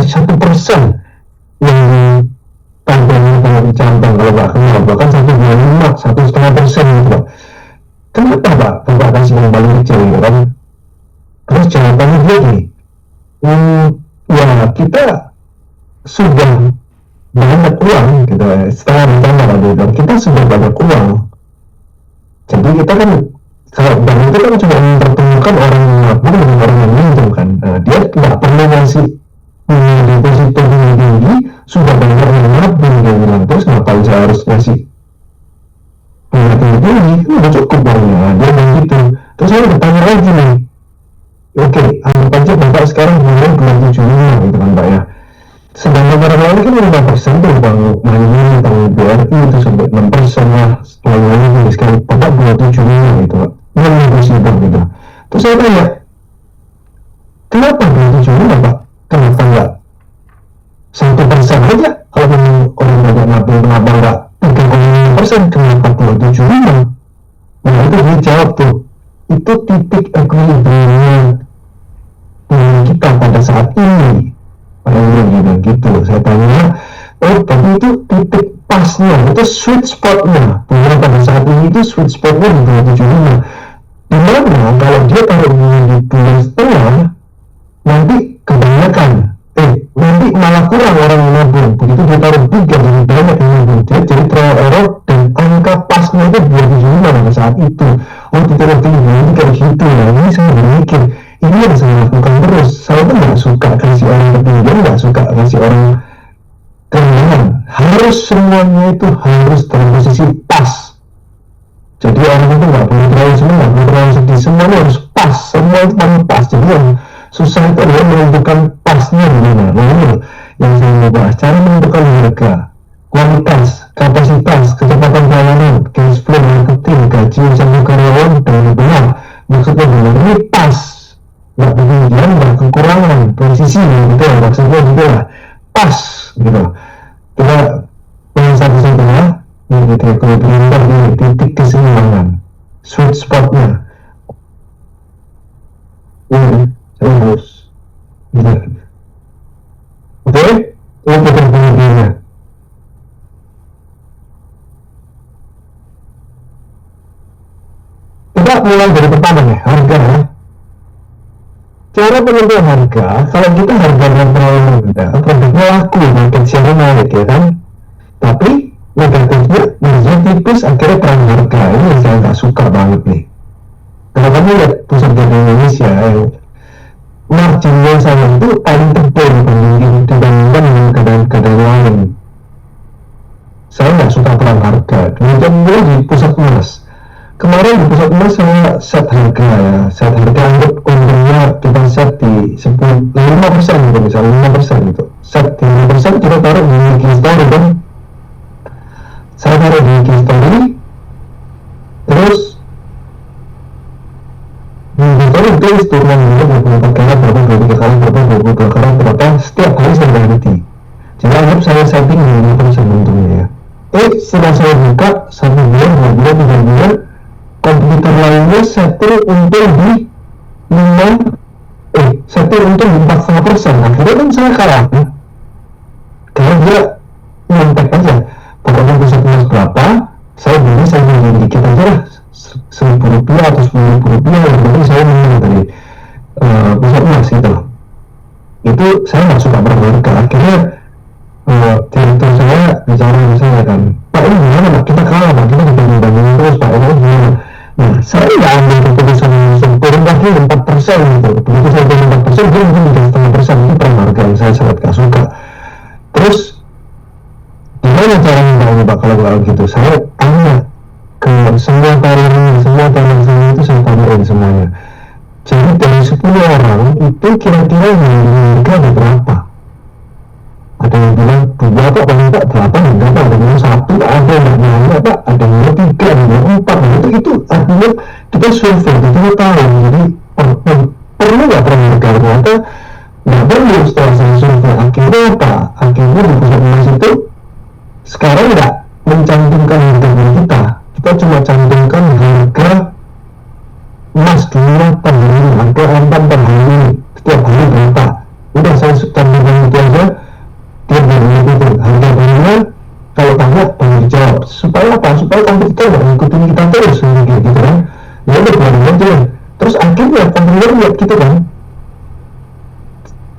kasih 1% yang tampilnya kalau dicantang kalau nggak kenal, bahkan 1,5, 1,5% gitu Pak. Kenapa Pak Bapak kasih yang paling kecil gitu kan? Terus jawabannya dia gini, ya kita sudah banyak uang gitu ya, setelah rencana lah dia bilang, kita sudah banyak uang, jadi kita kan kalau bank itu kan cuma mempertemukan orang yang nabung dengan orang yang minjem kan. Nah, dia nggak perlu ngasih deposito tinggi, sudah banyak yang nabung, dia bilang, terus ngapain saya harus ngasih bunga tinggi, kan udah cukup banknya. Nah, dia bilang gitu. Terus saya bertanya lagi nih, oke, anggap aja Bapak sekarang bunganya 275 gitu kan Pak ya, sedangkan orang lain kan 5% tuh bang Mandiri, bang BRI itu sampai 6% lah, lain-lain sekali Bapak 275 gitu Pak, yang deposito gitu. Terus saya tanya, kenapa 275 Pak? Kenapa enggak 1% aja? Kalau memang orang banyak nabung, kenapa enggak 3,5%? Kenapa 275? Nah itu dia jawab tuh, itu titik equilibriumnya kita pada saat ini. Orang bilang gitu. Saya tanya, oh tapi itu titik pasnya, itu sweet spotnya. Bahwa pada saat ini itu sweet spotnya di 275. Dimana kalau dia taruh di 2,5, nanti kebanyakan, nanti malah kurang orang yang nabung. Begitu dia taruh 3, jadi banyak yang nabung. Jadi trial error, dan angka pasnya itu 275 pada saat itu. Oh titik ini kayak gitu. Nah ini saya berpikir, ini yang saya lakukan terus. Saya tuh nggak suka kasih orang ketinggian, nggak suka kasih orang kerendahan. Harus semuanya itu harus dalam posisi pas. Jadi orang itu nggak boleh terlalu senang, nggak boleh terlalu sedih. Semuanya harus pas, semua itu paling pas. Jadi yang susah itu adalah menentukan pasnya gimana. Nah ini yang saya mau bahas, cara menentukan harga, kualitas, kapasitas, kecepatan pelayanan, cash flow, marketing, gaji usaha karyawan dengan benar. Maksudnya benar ini pas, nggak ketinggian, nggak kekurangan, posisi gitu ya, maksudnya gitu lah, pas gitu. Kita yang satu-satunya yang kita equilibrium di titik keseimbangan, sweet spotnya. Ini saya harus gitu. Oke, ini ketentuannya. Kita mulai dari pertama nih, harga ya. Cara penentuan harga, kalau kita harganya terlalu rendah, produknya laku, market share naik ya kan. Tapi negatifnya margin tipis, akhirnya perang harga. Ini yang saya nggak suka banget nih. Kalau kamu lihat pusat data Indonesia, marginnya saya itu paling tebal dibandingkan dengan keadaan lain. Saya nggak suka perang harga. Kemudian mulai di pusat emas. Kemarin di pusat emas saya set harga ya, set harga anggap untungnya kita set di 5% gitu, misalnya 5% gitu. Set di 5% kita taruh di IG Story kan. Saya taruh di IG Story, terus di IG Story tulis turun dulu 24 karat berapa, 23 karat berapa, 22 karat berapa, setiap hari saya ganti. Jadi anggap saya setting di 5% untungnya ya. Setelah saya buka 1 bulan, 2 bulan, 3 bulan, komputer lainnya setting untung di 4,5%. Akhirnya kan saya kalah kan? Karena dia nyontek aja, pokoknya pusat emas berapa, saya beli dikit aja lah, Rp1.000 atau Rp10.000, yang penting saya menang dari pusat emas gitu. Itu saya nggak suka berharga. Akhirnya direktur saya bicara sama saya kan, Pak ini gimana Pak, kita kalah Pak, kita dibanding-bandingin terus Pak, ini gimana? Nah saya nggak ambil keputusan langsung turun lagi 4% gitu. Begitu saya turun 4%, dia mungkin 3,5%. Itu perang harga yang saya sangat gak suka. Terus gimana caranya Pak kalau gitu? Saya tanya ke semua karyawan, semua teman saya itu saya tanyain semuanya. Jadi dari 10 orang itu kira-kira yang harga ada berapa? Ada yang bilang 2 Pak, paling Pak 8, enggak Pak, ada yang 1, ada yang nanya Pak, ada yang 3, ada yang 4. Nah, itu artinya kita survei, kita tahu. Jadi perlu nggak perang harga? Ternyata nggak perlu. Setelah saya survei, akhirnya apa? Akhirnya di pusat emas itu sekarang nggak mencantumkan harga kita. Kita cuma cantumkan harga emas dunia per hari, harga antam per hari, setiap hari berapa. Udah saya cantumkan itu aja. supaya apa? Supaya kompetitor nggak ngikutin kita terus gitu kan. Ya udah keluarin aja. Terus akhirnya kompetitor lihat gitu kan,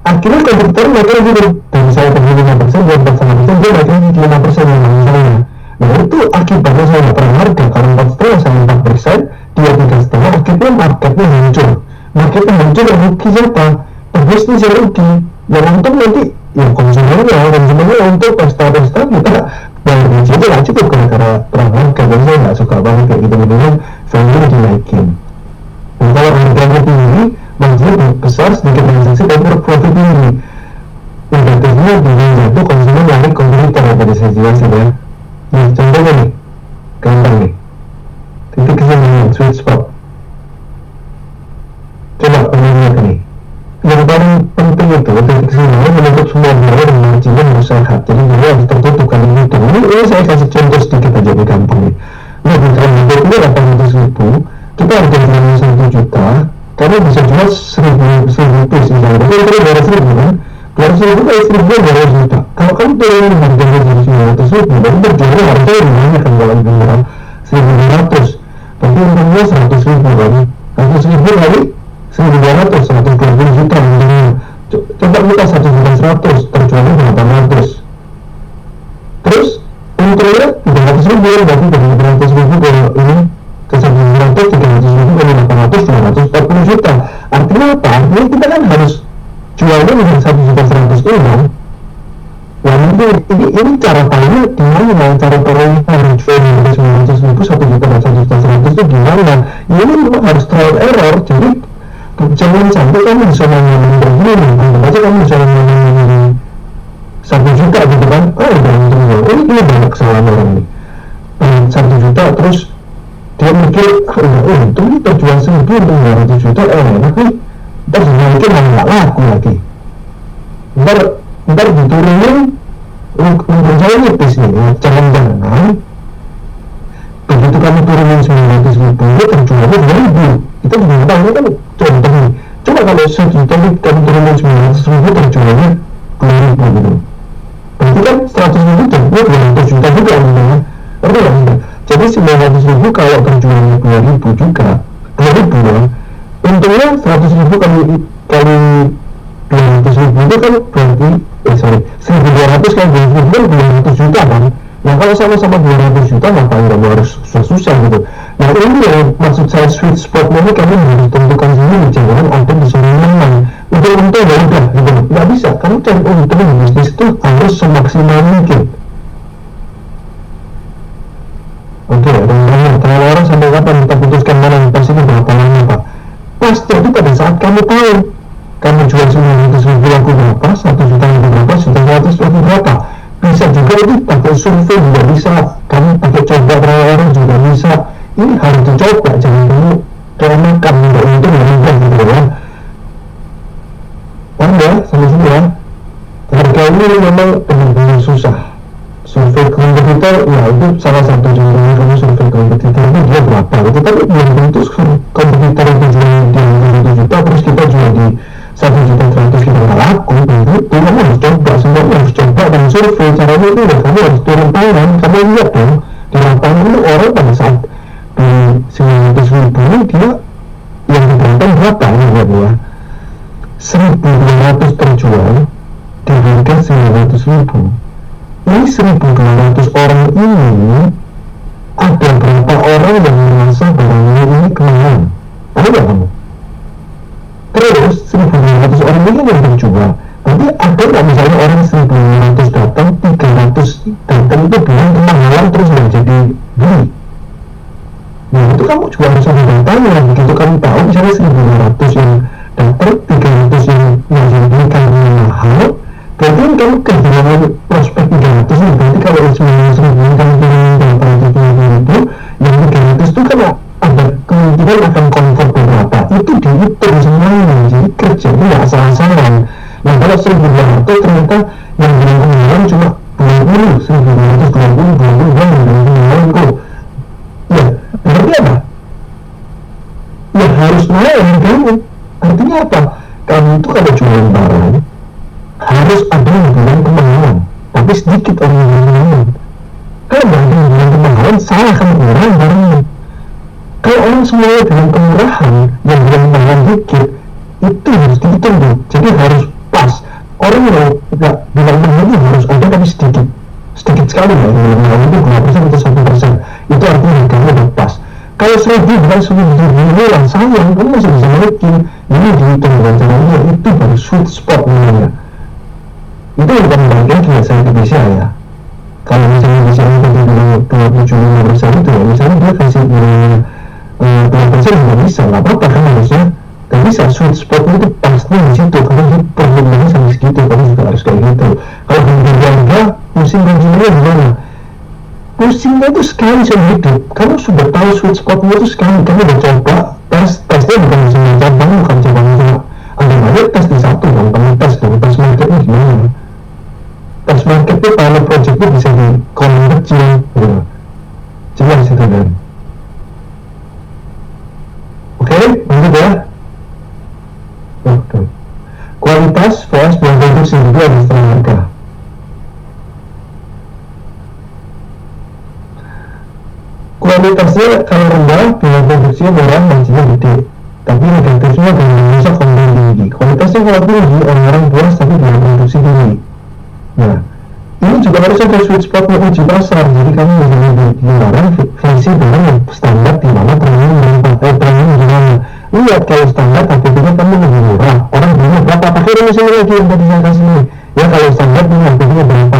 akhirnya kompetitor naiknya gitu dari saya pergi 5% dia 4,5%, dia naiknya 5% yang misalnya. Nah itu akibatnya saya nggak pernah harga, kalau 4,5 sama 4%, dia 3,5, akhirnya marketnya hancur. Marketnya hancur yang rugi siapa? Pebisnis yang rugi, yang untung nanti ya konsumennya untuk pesta-pesta kita bayar gaji aja nggak cukup gara-gara perang harga. Dan saya nggak suka banget kayak gitu-gitu kan, value dinaikin. Dan kalau harganya tinggi, marginnya besar, sedikit transaksi tapi profit tinggi. Negatifnya dengan jatuh konsumen lari kompetitor yang tadi saya jelasin ya. Nah contohnya nih, gampang nih, titik kesenangan sweet spot. Coba kalian lihat nih, yang paling penting itu titik kesenangan menutup semua biaya dan marginnya harus sehat. Jadi dia harus tertutup kali itu. Ini saya kasih contoh sedikit aja nih, gampang nih. Nah di Travelbird ini 800.000, kita harga jualnya 1 juta, kamu bisa jual 1.000 piece misalnya, tapi itu 200.000 kan, 200.000 kali 1.000 juta. Kalau kamu turunin harganya jadi 900.000, berarti berjualnya harganya dimana kan kalau lebih murah 1.200, berarti untungnya 100.000 kan, 100.000 kali 1.200, 120 juta untungnya. Coba kita 1.100, terjualnya 800, terus untungnya 300.000, berarti 300.000 kalau ini ke 1.100, 300.000 kali 800, 240 juta. Artinya apa? Artinya kita kan harus jualnya dengan 1.100.000 ini kan. Nah ini cara tahunya gimana? Cara tahunya harus jual dengan 900.000, 1 juta dan 1.100.000 itu gimana? Ini memang harus trial error. Jadi jangan sampai kamu bisa ngomongin begini, anggap aja kamu bisa ngomongin 1 juta gitu kan. Oh udah untungnya, ini banyak kesalahan orang nih. 1 juta terus dia mikir, untung kita jual 1.000 untuk 200 juta, tapi ntar sedikit malah nggak laku lagi. Ntar diturunin, untung saya nipis nih, jangan-jangan begitu kamu turunin 900.000, dia terjualnya 2.000. Kita juga nggak tahu, ini kan contoh nih. Coba kalau 1 juta kamu turunin 900.000, terjualnya 2.000 gitu, berarti kan 100.000 jadinya 200 juta juga untungnya. Ngerti nggak sih? Jadi 900.000 kalau terjualnya 2.000 juga, 2.000 ya, untungnya 100.000 kali 200.000 itu kan berarti 1.200 kali 200.000 kan 200 juta kan. Nah kalau sama-sama 200 juta ngapain kamu harus susah-susah gitu. Nah ini yang maksud saya sweet spotnya ini, kamu harus tentukan sendiri, jangan untung disuruh menang. Untung ya udah gitu, nggak bisa. Kamu cari untung di bisnis itu harus semaksimal mungkin. Oke, dan kalau orang sampai kapan kita putuskan mana yang pas itu berapa lama Pak? Pas jadi pada saat kamu tahu kamu jual 900.000 laku berapa, 1 juta laku berapa, 1.100 laku berapa. Bisa juga itu pakai survei juga bisa, kamu pakai coba trial error juga bisa. Ini harus dicoba, jangan kamu kayak makan untuk untung yang mudah gitu ya. Anda sama semua, harga ini memang benar-benar susah. Survei kompetitor, ya itu salah satu contohnya. Kamu survei kompetitor itu dia berapa gitu, tapi belum tentu kompetitor itu jual di 1 juta terus kita jual di 1.100.000 kita nggak laku. Itu kamu harus coba, semuanya harus coba dan survei. Caranya itu ya kamu harus turun tangan. Kamu lihat dong di lapangan itu orang pada saat di 900.000 ini dia yang dibantai berapa ya, 1.200 terjual di harga 900.000. Ini 1.200 orang ini, ada berapa orang yang merasa barangnya ini kemahalan? Ada nggak kamu? Terus 1.200 orang ini yang terjual, berarti ada nggak misalnya orang 1.200 datang, 300 datang itu bilang kemahalan terus nggak jadi beli? Nah itu kamu juga harus ada datanya. Begitu kamu tahu misalnya 1.200 yang datang, 300 yang jadi karena mahal, berarti kan kamu kehilangan prospek 300 nih. Berarti kalau 900.000 kamu turun 850.000, yang 300 itu kan ada kemungkinan akan convert beberapa. Itu dihitung semuanya, jadi kerja itu nggak asal-asalan. Nah kalau 1.200 ternyata yang bilang kemarin cuma 20, 1.220, 20 yang bilang kemarin kok. Ya, berarti apa? Ya harus naik harganya. Artinya apa? Kamu itu kalau jualan barang harus ada yang bilang kemahalan, tapi sedikit orang yang bilang kemahalan. Kalau ada yang bilang kemahalan lain salah kan murah barangnya. Kalau orang semuanya dengan kemurahan yang benar dikit itu harus dihitung tuh, jadi harus pas. Orang yang nggak bilang begini harus ada tapi sedikit sekali ya, yang itu 2% atau 1%, itu artinya harganya udah pas. Kalau 1.000 bukan 1.000 lah sayang, kamu masih bisa naikin. Ini dihitung dengan cara ini, itu baru sweet spot namanya. Itu yang bukan bagian biasa Indonesia ya. Kalau misalnya bisa untuk 27% itu ya, misalnya dia kasih 2% nggak bisa, nggak apa-apa kan harusnya. Nggak bisa, sweet spotnya itu pasnya di situ, karena dia performanya sampai segitu, kamu juga harus kayak gitu. Kalau harga musim konsumennya gimana? Musimnya itu sekali seumur hidup, kamu sudah tahu sweet spotnya itu sekali, kamu udah coba, tesnya bukan musim cabang, bukan cabang cuma ada banyak tes di satu, kamu tes marketnya gimana? Tes market itu kalau project itu bisa di kolom kecil gitu. Coba di situ kan. Oke, lanjut ya. Oke. Kualitas vs biaya produksi itu ada setengah harga. Kualitasnya kalau rendah, biaya produksinya murah, marginnya gede. Tapi negatifnya akan merusak konten tinggi. Kualitasnya kalau tinggi, orang-orang puas tapi biaya produksi tinggi. Nah, ini juga harus ada sweet spotnya uji pasar. Jadi kamu misalnya di barang versi barang yang standar di mana trennya gimana. Lihat kalau standar harganya kamu lebih murah, orang beli berapa, pakai misalnya lagi yang tadi saya kasih ini ya. Kalau standar ini harganya berapa,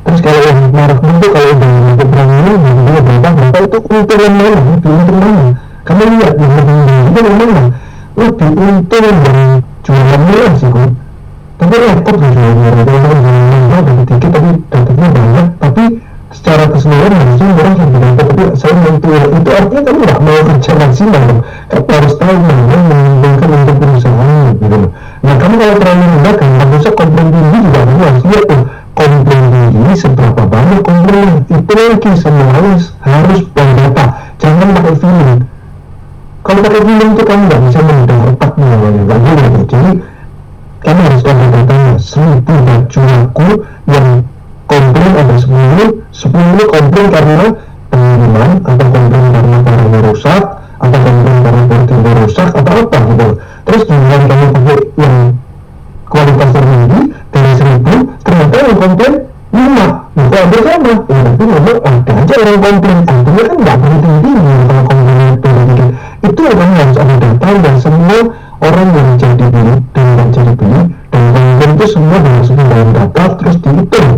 terus kalau yang merek itu kalau udah untuk brand ini harganya berapa itu keuntungan mana, lebih untung mana. Kamu lihat yang lebih itu mana, lebih untung dari jualan murah sih kan. Tapi repot lah jualan murah dari dikit tapi dapatnya banyak, tapi secara keseluruhan harusnya murah lebih dapat. Tapi saya mentulah itu artinya kamu nggak mau kerja maksimal, kamu harus tahu mana menguntungkan untuk perusahaan gitu. Nah kamu kalau terlalu rendah gampang rusak. Komplain tinggi juga kamu harus lihat tuh, komplain tinggi seberapa banyak komplain, itu lagi semuanya harus berdata, jangan pakai feeling. Kalau pakai feeling itu kamu nggak bisa menendang otaknya, nggak boleh. Jadi kamu harus tahu datanya. 1.000 bajuku yang komplain ada 10 komplain karena pengiriman, atau komplain karena barangnya rusak, atau komplain karena portinya rusak, atau apa gitu. Terus dengan kamu pakai yang kualitas tertinggi dari 1.000, ternyata yang komplain 5, itu hampir sama. Ya tapi memang ada aja orang komplain, artinya kan nggak berhenti tinggi kalau komplainnya tinggi. Itu yang harus ada data, dan semua orang yang jadi beli dan nggak jadi beli dan komplain itu semua dimasukin dalam data, terus dihitung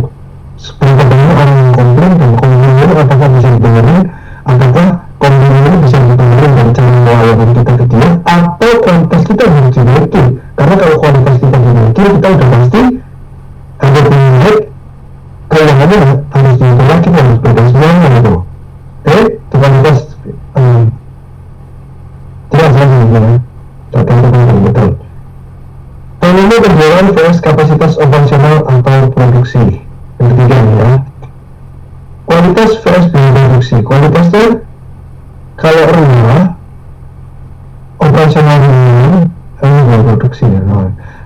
seberapa banyak orang yang komplain, dan komplainnya apakah bisa dibenerin, apakah komplainnya bisa dibenerin dan cara melayani kita ke dia, atau kualitas kita harus dinaikin. Karena kalau kualitas kita dinaikin, kita udah pasti harga naik, keuangannya harus dihitung lagi, harus beda semuanya gitu. Oke, itu kualitas tidak salah ya, data itu kan betul. Volume penjualan vs kapasitas operasional atau produksi. Yang ketiga ya, kualitas vs biaya produksi. Kualitasnya kalau rendah, operasional rendah, biaya produksi ya.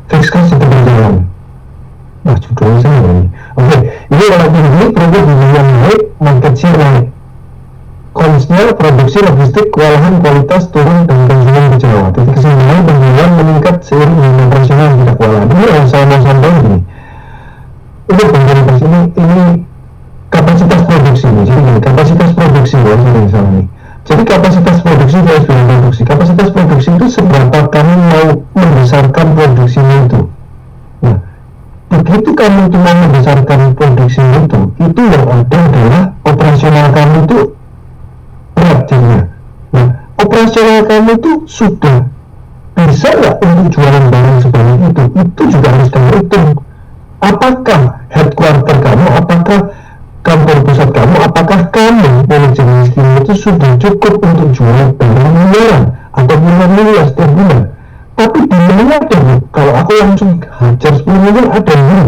Fixed cost itu berjalan. Nah judulnya saya ini. Oke, ini kalau tinggi produk yang naik, market share naik. Konsnya produksi logistik kewalahan, kualitas turun, dan konsumen kecewa. Titik kesimpulan penjualan meningkat seiring dengan operasional tidak kewalahan. Ini yang saya mau sampaikan gini. Ini kualitas ini kapasitas produksi nih. Jadi gini, kapasitas produksi ya misalnya nih. Jadi kapasitas produksi harus biaya produksi. Kapasitas produksi itu seberapa kamu mau membesarkan produksinya itu. Nah, begitu kamu cuma membesarkan produksi itu yang ada adalah operasional kamu itu berat jadinya. Nah, operasional kamu itu sudah bisa nggak untuk jualan barang sebanyak itu juga harus kamu hitung. Apakah headquarter kamu, apakah kantor pusat kamu, apakah kamu manajemen skill itu sudah cukup untuk jual barang miliaran atau miliar setiap bulan. Tapi di mana ada bu, kalau aku langsung hajar 10 miliar ada bu,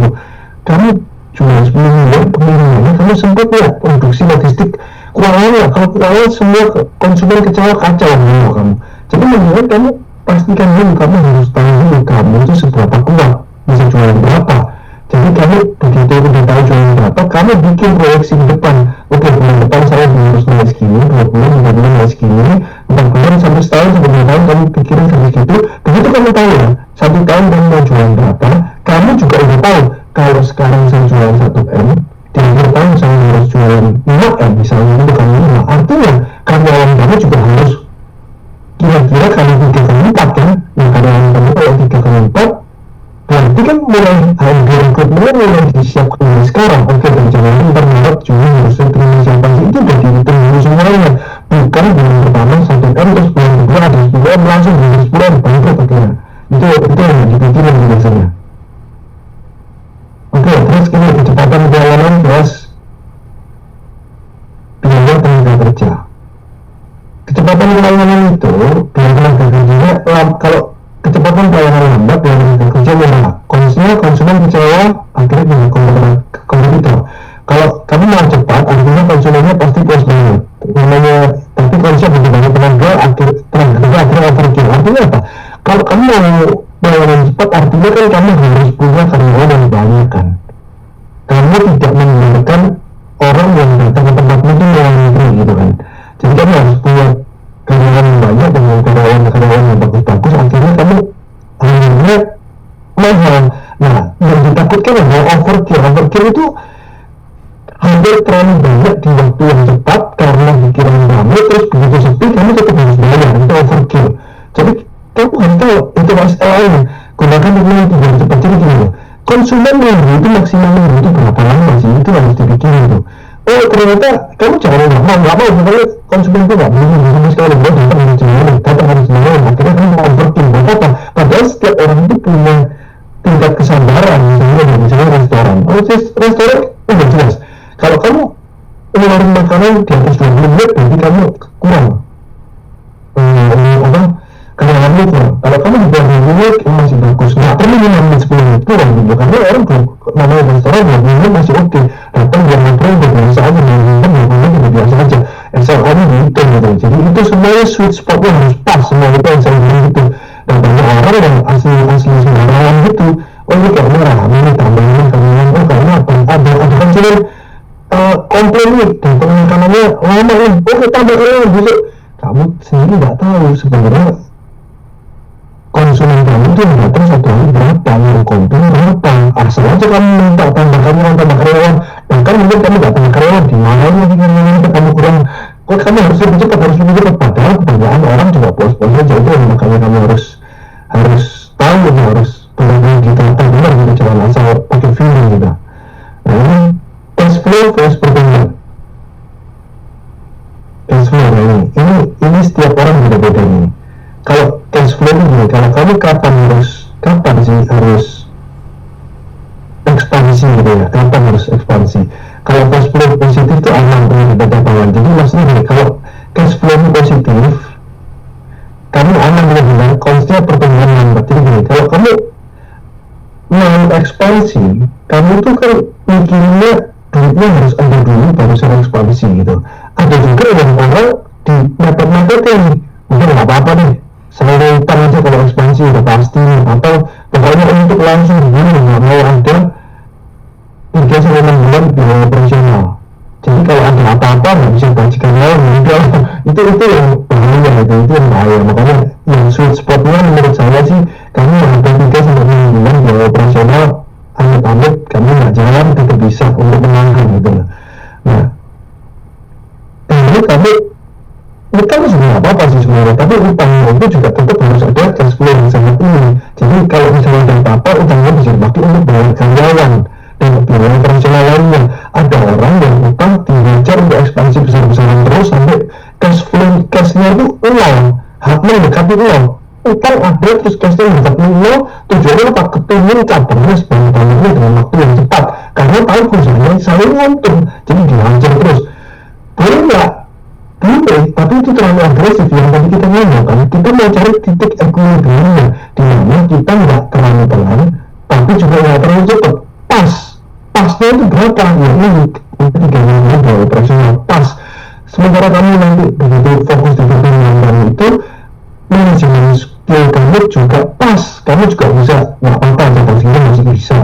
kamu jual 10 miliar per minggu, kamu sempat lihat produksi logistik keuangan ya. Kalau keuangan semua konsumen kecewa, kacau kamu. Jadi menurut kamu pastikan dulu, kamu harus tahu dulu kamu itu seberapa kuat, bisa jual berapa. Jadi kamu begitu udah tahu jualan berapa, kamu bikin proyeksi ke depan. oke, bulan depan saya harus nilai segini, 2 bulan, 3 bulan nilai segini, 4 bulan sampai setahun, sampai 2 tahun kamu pikirin sampai segitu. Begitu kamu tahu ya, 1 tahun kamu mau jual berapa, kamu juga udah tahu kalau sekarang saya jual 1M, di akhir tahun saya harus jual 5M misalnya, itu kamu 5. Artinya karyawan kamu juga harus kira-kira kali 3 kali 4 kan. Nah, karyawan kamu kalau 3 kali 4 berarti kan mulai harga rekrutmennya mulai disiapkan dari sekarang. Oke, perjalanan ntar Maret Juni harusnya terima siapa sih, itu udah dihitung dulu semuanya, bukan bulan pertama 1M terus bulan kedua ada 10M langsung di 10M bangkrut akhirnya. Itu yang dipikirin biasanya. Oke, terus ini kecepatan perjalanan plus biaya tenaga kerja. Kecepatan pelayanan itu biaya tenaga kerjanya, kalau kecepatan pelayanan lambat biaya tenaga kerja murah, konsumen kecewa akhirnya punya kompetitor. Kalau kamu mau cepat artinya konsumennya pasti puas banget namanya, tapi konsep begitu banyak tenaga akhirnya overkill. Artinya apa? Kalau kamu mau pelayanan cepat artinya kan kamu harus punya karyawan yang banyak kan. Kamu tidak menggunakan orang yang datang ke tempatmu itu yang negeri gitu kan. Jadi kamu harus punya karyawan yang banyak dengan karyawan yang bagus-bagus, akhirnya kamu akhirnya mahal. Nah, yang ditakutkan adalah overkill itu hampir terlalu banyak di waktu yang cepat karena pikiran kamu, terus begitu sepi kamu tetap harus bayar, itu overkill. Jadi kamu harus tahu itu SLA-nya, gunakan yang tidak cepat. Jadi gini loh, konsumen yang itu maksimal itu berapa lama sih, itu harus dipikirin tuh. Oh ternyata kamu jangan nggak mau pokoknya konsumen itu nggak beli sama sekali, dia datang harus jalan, akhirnya kamu mau overkill. Apa? Padahal setiap orang itu punya tingkat kesabaran. Misalnya restoran, udah jelas kalau kamu ngeluarin makanan di atas 20 menit berarti kamu kurang karyawannya kurang. Kalau kamu di bawah 20 menit masih bagus, nggak perlu 5 menit 10 menit kurang gitu, karena orang belum namanya restoran 20 menit masih oke, datang jam ngobrol udah biasa aja, 20 menit udah biasa aja. SLA ini dihitung gitu, jadi itu semuanya sweet spotnya harus pas, semua itu yang saya bilang gitu. Dan banyak orang yang asli sembarangan gitu, oh ini kayaknya rame nih tambahin karyawan, oh karena apa, ada kan cuman komplain nih dan pengekanannya lama nih, oke tambah karyawan gitu. Kamu sendiri nggak tahu sebenarnya konsumen kamu tuh yang datang satu hari berapa, yang komplain berapa. Asal aja kamu minta tambah karyawan, bahkan mungkin kamu nggak tambah karyawan, di mana lagi karyawan itu kamu kurang, kok kamu harus lebih cepat, padahal kebanyakan orang juga puas-puas aja. Itu makanya kamu harus tahu, harus benar-benar ditata benar gitu, jangan asal pakai feeling gitu. Nah ini cash flow versus pertumbuhan. Cash flow ini setiap orang beda-beda nih. Kalau cash flow ini, kalau kamu kapan sih harus ekspansi gitu ya, kapan harus ekspansi. Kalau cash flow positif itu aman daripada bawah. Jadi maksudnya gini, kalau cash flow positif kamu aman dengan konsep pertumbuhan lambat. Jadi gini, kalau kamu mau ekspansi, kamu tuh kan mikirnya duitnya harus ada dulu baru bisa ekspansi gitu. Ada juga yang orang di mepet-mepetin, udah nggak apa-apa deh, saya utang aja kalau ekspansi udah pasti, atau pokoknya untuk langsung begini nggak mau ada 3-6 bulan biaya operasional. Jadi kalau ada apa-apa nggak bisa bajikan lawan, itu yang bahaya, itu yang bahaya. Makanya yang sweet spotnya menurut saya sih kamu ada 3-6 bulan biaya operasional, amit-amit kamu nggak jalan tetap bisa untuk menangkan gitu. Nah, kamu utang sebenarnya apa sih sebenarnya, tapi utang itu juga tetap harus ada cash flow yang sangat tinggi. Jadi kalau misalnya ada apa-apa, utangnya bisa dipakai untuk bayar karyawan dan biaya operasional lainnya. Ada orang yang utang dikejar untuk ekspansi besar-besaran terus sampai cashnya itu nol, haknya mendekati nol. Utang ada terus cashnya mendekati nol, tujuannya apa? Kepingin cabangnya sebanyak-banyaknya dengan waktu yang cepat, karena tahu perusahaannya selalu untung, jadi dihajar terus. Boleh nggak? Boleh, tapi itu terlalu agresif. Yang tadi kita ngomong kan, kita mau cari titik equilibriumnya, di mana kita nggak terlalu pelan, tapi juga nggak terlalu cepat. Pasnya itu berapa? Ya ini 3 bulan operasional pas. Sementara kamu nanti begitu fokus di pertumbuhan itu, manajemen skill kamu juga pas. Kamu juga bisa, nggak apa-apa, jatuhnya masih bisa.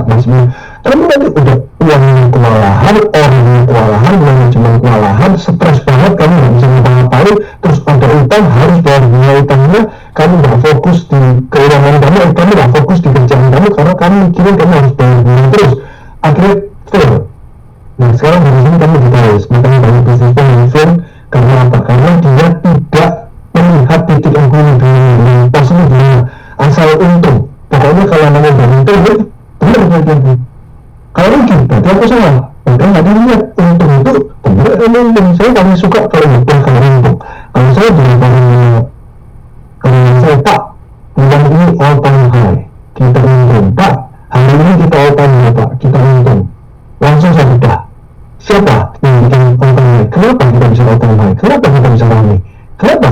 Kamu nanti udah uangnya kewalahan, orangnya kewalahan, manajemen kewalahan, stres banget, kamu nggak bisa ngapa-ngapain, terus ada utang, harus bayar bunga utangnya, kamu nggak fokus di keuangan kamu nggak fokus di kerjaan kamu karena kamu mikirin kamu harus bayar bunga terus, akhirnya fail. Nah sekarang dari sini kamu ditarik, makanya banyak bisnismen yang fail karena apa? Karena dia tidak melihat titik yang positif dunia, asal untung. Pokoknya kalau namanya untung, benar berarti. Kalau mungkin, berarti aku salah. Padahal nggak dilihat untung itu benar atau untung. Saya paling suka kalau ngomong kalau untung. Kalau saya kalau saya Pak, bulan ini all time high, kita untung. Pak, hari ini kita all time high Pak, kita untung. Langsung saya bedah. Siapa yang bikin all time high? Kenapa kita bisa all time high? Kenapa kita bisa ramai? Kenapa?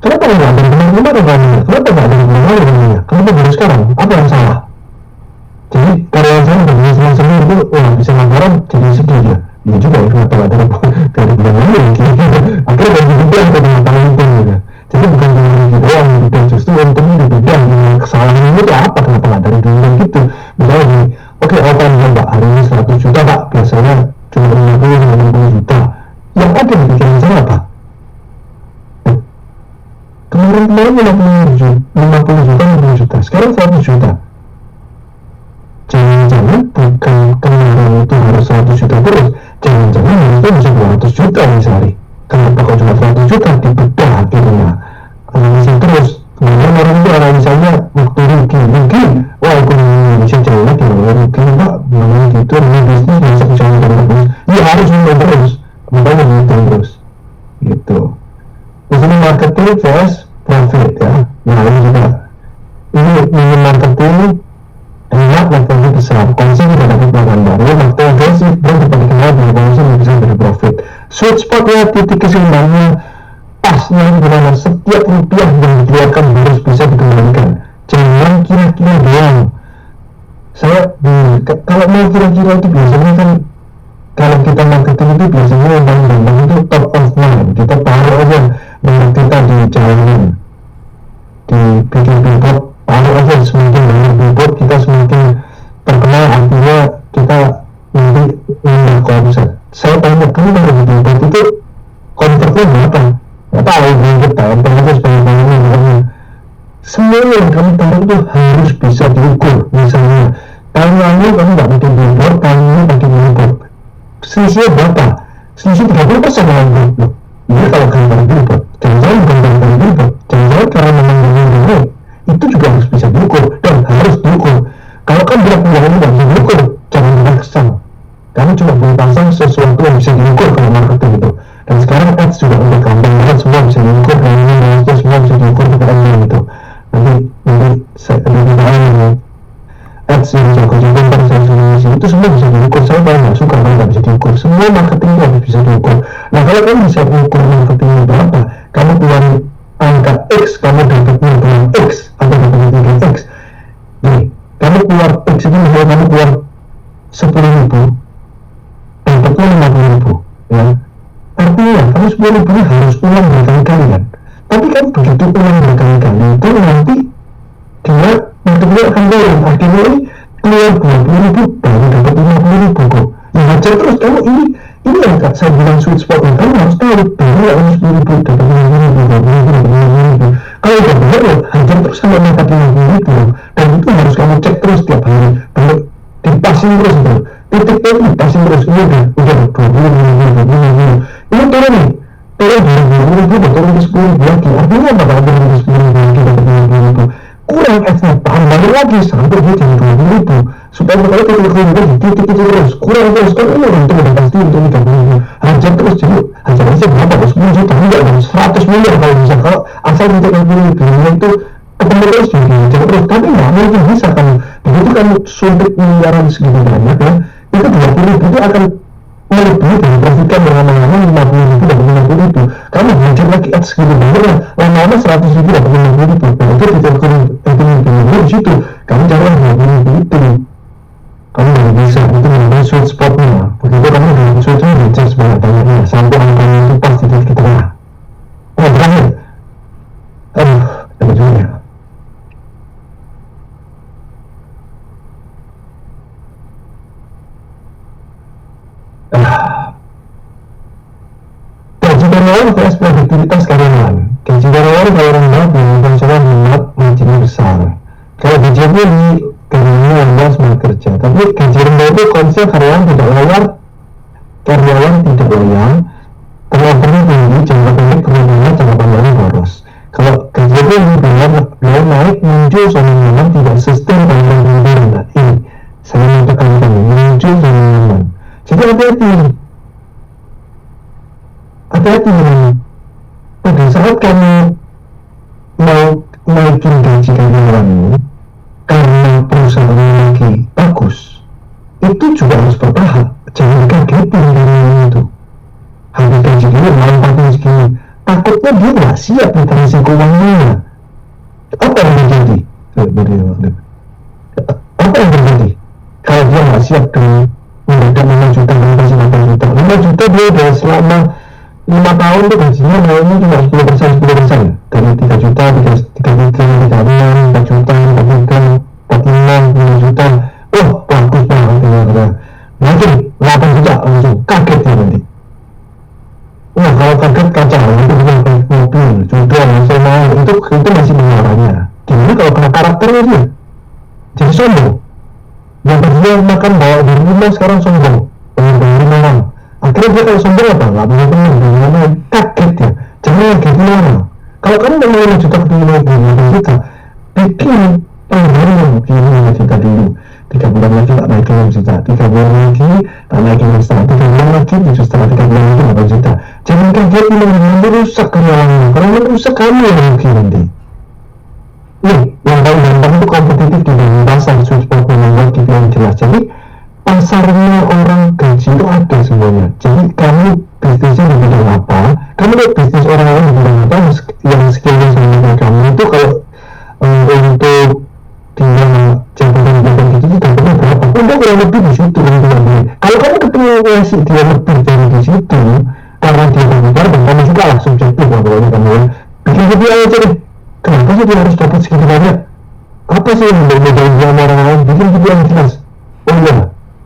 Kenapa nggak ada kemarin ramai? Kenapa nggak ada kemarin ramai? Kenapa baru sekarang? Apa yang salah? Jadi karyawan saya udah senang-senang itu, wah bisa langgaran jadi sedih ya. Iya juga ya, kenapa nggak dari bulan lalu gitu. Akhirnya dari bidang ke teman-teman untung gitu. Jadi bukan cuma dari doang gitu, justru untungnya di bidang. Kesalahan itu apa, kenapa nggak dari dulu gitu. Misalnya gini, oke all time high Pak, hari ini 100 juta Pak, biasanya cuma 50-60 juta. Yang ada di pikiran saya apa? Kemarin-kemarin 50 juta, sekarang 100 juta. Jangan-jangan bukan kemarin itu harus 100 juta terus, jangan-jangan harusnya bisa 200 juta nih sehari. Kenapa kok cuma 100 juta? Dibedah akhirnya analisa terus. Kemudian orang itu analisanya waktu rugi, wah ekonomi Indonesia jelek ya, rugi Pak, namanya gitu, namanya bisnis bisa jalan terus, ya harus mulai terus, makanya gitu terus gitu. Di sini marketing vs profit ya. Nah ini juga, ini mini marketing enak dan profit besar, konsep tidak dapat pelanggan baru, waktu agresif dan dibandingkan dengan konsep yang bisa beri profit. Sweet spotnya, titik keseimbangnya pasnya gimana, setiap rupiah yang dikeluarkan harus bisa dikembalikan, jangan kira-kira doang. Saya kalau mau kira-kira itu biasanya kan, kalau kita marketing itu biasanya yang paling gampang itu top of mind, kita taruh aja dengan kita di jalanan, di bikin billboard, taruh aja semakin banyak billboard kita semakin terkenal, artinya kita nanti nambah konsep. Saya tanya, kamu kalau di billboard itu konvertnya berapa? Nggak tahu, mungkin tampil aja sebanyak-banyaknya. Semua yang kamu taruh itu harus bisa diukur. Misalnya tahun lalu kamu nggak bikin billboard, tahun ini bikin billboard, selisihnya berapa? Selisih 30% dengan billboard. Ini kalau gambar billboard, jangan-jangan bukan gambar billboard, jangan-jangan karena memang billboard itu juga harus bisa diukur dan harus diukur. Kalau kan bilang ini nggak bisa diukur, jangan bilang kesal. Kamu cuma boleh pasang sesuatu yang bisa diukur kalau marketing itu. Dan sekarang ads juga udah gampang banget, semua bisa diukur, dan ini semua bisa diukur kepada gitu. Nanti saya akan ads yang jago-jago ntar saya solusi itu semua bisa diukur. Saya paling nggak suka kalau nggak bisa diukur. Semua marketing itu harus bisa diukur. Nah kalau kamu bisa ukur marketingnya berapa, kamu keluar angka X, kamu dapatnya dengan X atau dapatnya dengan X. Nih, kamu keluar X itu misalnya kamu keluar 10.000, dapatnya 50.000, ya. Artinya kamu 10.000 harus ulang berkali-kali kan. Tapi kan begitu ulang berkali-kali itu nanti dia marketingnya akan turun. Akhirnya ini keluar 20.000 baru dapat 50.000 kok. Ya hajar terus kamu ini yang saya bilang sweet spotnya. Kamu harus tahu baru harus 10.000 dapat 50.000. Kalau udah benar ya hajar terus sampai dapat 50.000. Dan itu harus kamu cek terus tiap hari. Baru dipasin terus bro. Titiknya itu dipasin terus. Ini udah 20.000. Ini turun nih. Turun dari 20.000 turun ke 10.000 lagi. Artinya apa kalau turun ke 10.000 lagi dapat 50.000? Kurang ads-nya, tambah lagi sampai dia jadi 20.000 supaya kalau kita titik terus, kurang terus, kan ini orang itu udah pasti untuk 30.000. Hajar terus, jadi hajar aja berapa, 10 juta, enggak, 100 miliar kalau bisa. Kalau asal untuk 30.000 itu ketemu terus, jadi hajar terus, tapi nggak mungkin bisa kan. Begitu kamu suntik miliaran segitu banyak ya, itu 20.000 itu akan melebihi dari profitkan lama-lama 50.000 dan 50.000. Kamu hajar lagi ads segitu banyak ya, lama-lama 100.000 dan 50.000. Nah itu ditekan di situ, kamu jangan 20.000 itu. Kamu nggak bisa, itu namanya sweet spotnya. Begitu kamu dengan sweet spotnya dicek sebanyak-banyaknya sampai angkanya itu pas di titik tengah. Oh terakhir, dapat juga ya. karyawan vs produktivitas karyawan. Gaji karyawan kalau rendah dibandingkan sewa minat gajinya besar. Kalau gajinya tinggi, karyawannya rendah semangat kerja. Tapi gaji rendah itu konsep karyawan tidak loyal, turnovernya tinggi, jangka pendek kemudian jangka panjangnya boros. Kalau gaji tinggi, biar naik muncul zona nyaman tidak sustain panjang kemudian. Nah ini saya mau tekankan, muncul zona nyaman. Jadi hati-hati ini. Pada saat kamu mau naikin gaji karyawanmu karena perusahaan lagi bagus, itu juga harus bertahap. Jangan kagetin karyawan itu. Harga gaji dulu, manfaatnya segini. Takutnya dia nggak siap nih risiko uangnya. Apa yang terjadi? Apa yang terjadi? Kalau dia nggak siap dengan mendadak 5 juta, kasih 8 juta. 5 juta dia udah selama 5 tahun tuh gajinya naiknya cuma 10%. Dari 3 juta, 3,6, 4 juta, 4,5, 5 juta. Oh, bagus banget ya. Mungkin 8 juta langsung kaget ya nanti. Nah kalau kaget kacau, itu bukan mobil, juga nasional, itu masih mengarahnya. Gimana kalau kena karakternya dia? Jadi sombong. Yang tadinya makan bawa di rumah sekarang sombong. Pengen orang. Akhirnya dia kalau sombong apa? Gak punya teman, gimana? Kaget ya. Jangan lagi orang. Kalau kamu mau 5 juta ke 5 juta, bikin penghargaan mungkin 5 juta dulu. 3 bulan lagi tak naik 6 juta, 3 bulan lagi tak naik 5 juta, 3 bulan lagi 7 juta, 3 bulan lagi 8 juta. Jangan kaget ini merusak karyawannya. Kalau merusak kamu yang rugi nanti. Nih, yang paling gampang itu kompetitif di dalam pasar, support membuat gitu yang jelas. Jadi pasarnya orang gaji itu ada semuanya. Jadi kamu bisnisnya di bidang apa, kamu lihat bisnis orang lain di bidang apa yang skillnya sama kamu itu. Kalau untuk dia jabatan gitu itu dapatnya berapa? Udah kurang lebih di situ nanti. Kalau kamu ketemu ngasih dia lebih dari di situ, karena dia berbeda dan kamu juga lah subjektif lah pokoknya kamu bikin video aja deh. Kenapa sih dia harus dapat segitu banyak? Apa sih yang berbeda sama orang lain? Bikin video yang jelas. Oh iya,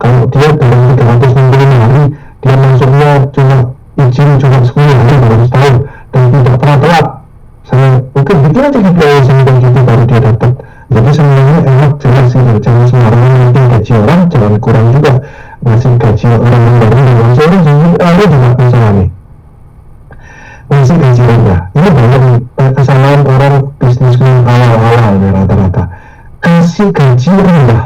kalau dia dalam 365 hari, dia masuknya cuma izin cuma 10 hari dalam setahun dan tidak pernah telat. Saya mungkin bikin aja video yang semacam gitu baru dia dapat. Jadi semuanya enak jelas sih, jangan sembarangan nanti gaji orang, jangan kurang juga ngasih gaji orang yang baru dengan seorang jadi juga masalah nih. Ngasih gaji rendah, ini banyak kesalahan orang bisnismen awal-awal ya rata-rata. Kasih gaji rendah,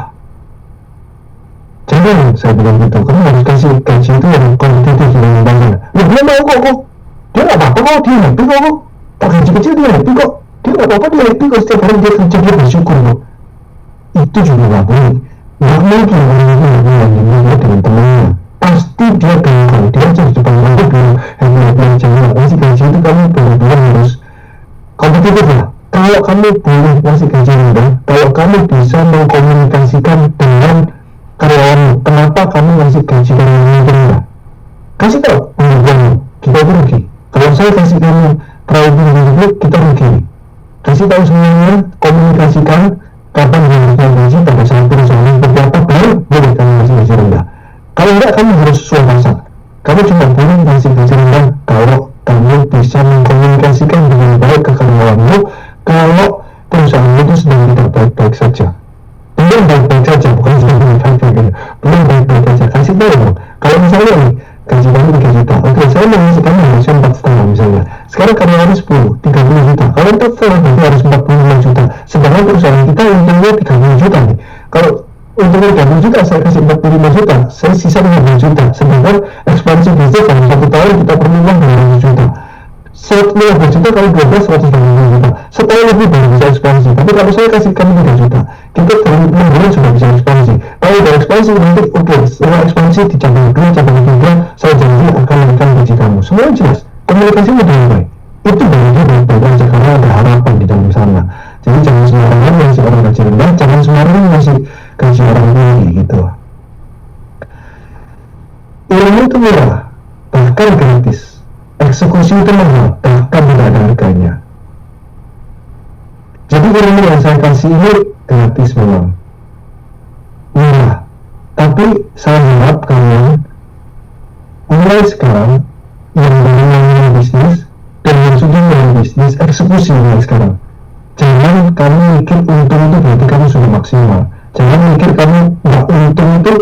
jangan saya bilang gitu. Kamu harus kasih gaji itu yang kompetitif yang banyak. Ya dia mau kok, dia nggak apa-apa kok, dia happy kok. Tak gaji kecil dia happy kok. Dia nggak apa-apa, dia happy kok. Setiap hari dia kerja, dia bersyukur kok. Itu juga nggak boleh. Nggak mungkin orang ini hubungan dengan temannya. Pasti dia gagal. Dia aja di depan orang bilang happy aja. Ngasih gaji itu kamu benar-benar harus kompetitif ya. Kalau kamu boleh ngasih gaji rendah, kalau kamu bisa mengkomunikasikan dengan karyawanmu, kenapa kamu ngasih gaji karyawanmu rendah? Kasih tahu pengertianmu, kita rugi. Kalau saya kasih kamu terlalu tinggi, kita rugi. Kasih tahu semuanya, komunikasikan kapan harusnya gaji pada saat perusahaan seperti apa, baru boleh kamu ngasih gaji rendah. Kalau enggak, kamu harus sesuai pasar. Kamu cuma boleh ngasih gaji rendah kalau kamu bisa mengkomunikasikan dengan baik ke karyawanmu. Kalau perusahaan itu sedang tidak baik-baik saja, belum baik-baik saja, bukan sedang baik-baik, belum baik-baik saja. Kasih tahu dong. Kalau misalnya nih gaji kamu 3 juta, oke, saya mau ngasih kamu harusnya 4,5 misalnya. Sekarang karyawannya 10, 30 juta. Kalau 4,5 berarti harus 45 juta. Sedangkan perusahaan kita untungnya 30 juta nih. Kalau untungnya 30 juta, saya kasih 45 juta, saya sisa 50 juta. Sedangkan ekspansi bisnis dalam 1 tahun kita perlu uang 20 juta. 150 juta kali 12, 120 juta. Setahun lebih baru bisa ekspansi. Tapi kalau saya kasih kamu 3 juta, kita dalam 6 bulan sudah bisa ekspansi. Kalau udah ekspansi nanti oke, setelah ekspansi di cabang 2, cabang 3, saya janji akan naikkan gaji kamu. Semua jelas, komunikasinya dengan baik. Itu baru dia baik-baik aja karena ada harapan di dalam sana. Jadi jangan sembarangan ngasih orang gaji rendah, jangan sembarangan ngasih gaji orang tinggi gitu. Ilmu itu murah, bahkan gratis. Eksekusi itu mahal, bahkan tidak ada harganya. Jadi ilmu yang saya kasih ini gratis memang, murah. Tapi saya harap kalian mulai sekarang yang mengenai bisnis bisnis eksekusi mulai sekarang. Jangan kamu mikir untung itu berarti kamu sudah maksimal. Jangan mikir kamu nggak untung itu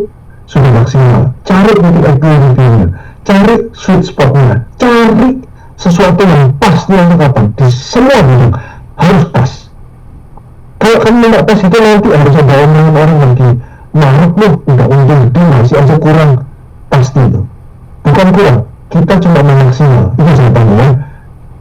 sudah maksimal. Cari titik equilibriumnya, cari sweet spotnya, cari sesuatu yang pas untuk kapan. Di semua bidang harus pas. Kalau kamu nggak pas itu nanti harus ada orang lagi marah loh, nggak untung gede masih aja kurang. Pasti itu bukan kurang, kita cuma maksimal. Itu jawabannya ya.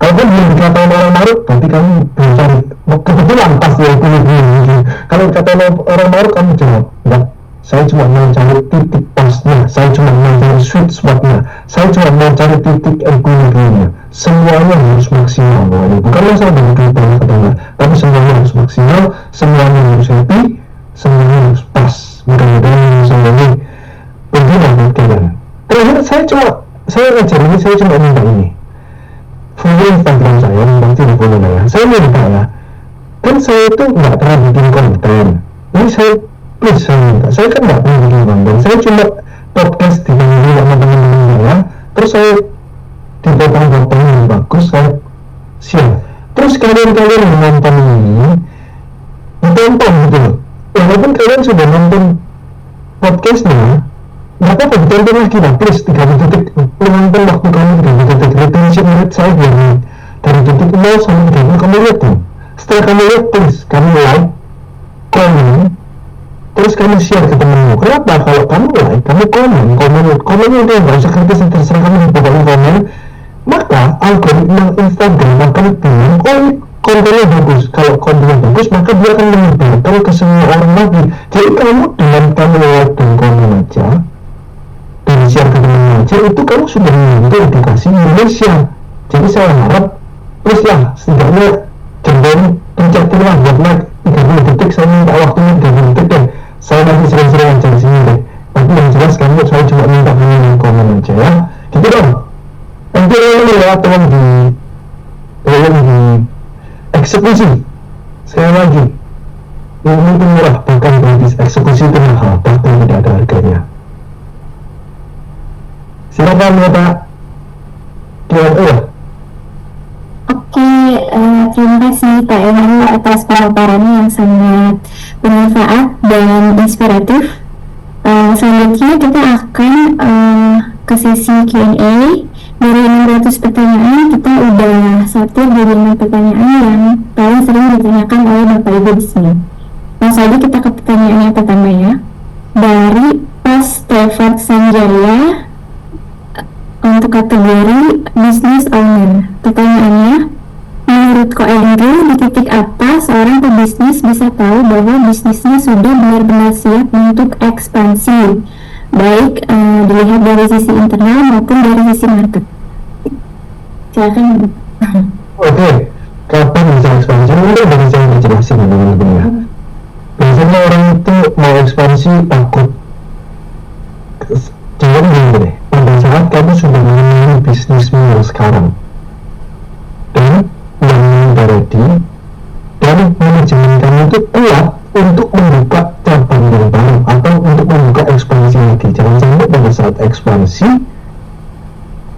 Kalau kan belum dikatain orang marut, berarti kamu belum cari kebetulan pas ya itu. Kalau dikatain orang marut, kamu jawab enggak, saya cuma mau cari titik pasnya, saya cuma mau cari sweet spotnya, saya cuma mau cari titik equilibriumnya. Semuanya harus maksimal, bukan masalah dengan duit banyak atau enggak, tapi semuanya harus maksimal, semuanya harus happy, semuanya harus pas. Mudah-mudahan semuanya berguna buat kalian. Terakhir saya ngajar ini, saya cuma minta ini, follow Instagram saya, memang tidak follow ya. Saya minta ya, kan saya itu nggak pernah bikin konten. Ini saya please saya minta, saya kan nggak pernah bikin konten. Saya cuma podcast di mana sama teman-teman saya, terus saya dipotong-potong yang bagus, saya share. Terus kalian-kalian yang nonton ini, ditonton gitu loh. Walaupun kalian sudah nonton podcastnya, nggak apa-apa ditonton lagi lah, please. 30 detik menonton waktu kamu, 30 detik retention rate saya 2 menit dari detik 0 sampai 30 kamu lihat tuh. Setelah kamu lihat, please kamu like, komen, terus kamu share ke temenmu. Kenapa? Kalau kamu like, kamu komennya udah nggak usah kritis, terserah kamu dibukain komen, maka algoritma Instagram akan bilang, oh ini kontennya bagus. Kalau kontennya bagus, maka dia akan menyebarkan ke semua orang lagi. Jadi kamu dengan kamu like dan komen aja dan share ke teman aja, itu kamu sudah membantu edukasi Indonesia. Jadi saya harap terus lah, setidaknya jangan pencetin lah buat like 30 detik, saya minta waktunya 30 detik deh. Saya nanti sering-sering aja di sini deh. Tapi yang jelas kamu, saya cuma minta kamu komen aja ya. Gitu dong. Nanti ini ya, tolong di eksekusi. Sekali lagi, ini itu murah, bukan gratis. Eksekusi itu mahal, bahkan tidak ada harganya. Silakan ya Pak. Q&A. Oke, terima kasih Pak Emanuel atas pemaparannya yang sangat bermanfaat dan inspiratif. Selanjutnya kita akan ke sesi Q&A. Dari 600 pertanyaan, kita udah sortir dari 5 pertanyaan yang paling sering ditanyakan oleh Bapak Ibu di sini. Langsung saja kita ke pertanyaan yang pertama ya. Dari Pas Stefan Sanjaya untuk kategori business owner. Pertanyaannya, menurut Ko Andrew, di titik apa seorang pebisnis bisa tahu bahwa bisnisnya sudah benar-benar siap untuk ekspansi, baik dilihat dari sisi internal maupun dari sisi market? Silakan. Oke, kapan bisa ekspansi? Mungkin dari saya dijelasin ya teman-teman ya. Biasanya orang itu mau ekspansi takut. Jangan gini deh, pada saat kamu sudah mengenali bisnismu yang sekarang dan yang udah ready dan manajemen kamu itu kuat untuk membuka cabang yang baru atau untuk membuka ekspansi lagi. Jangan sampai pada saat ekspansi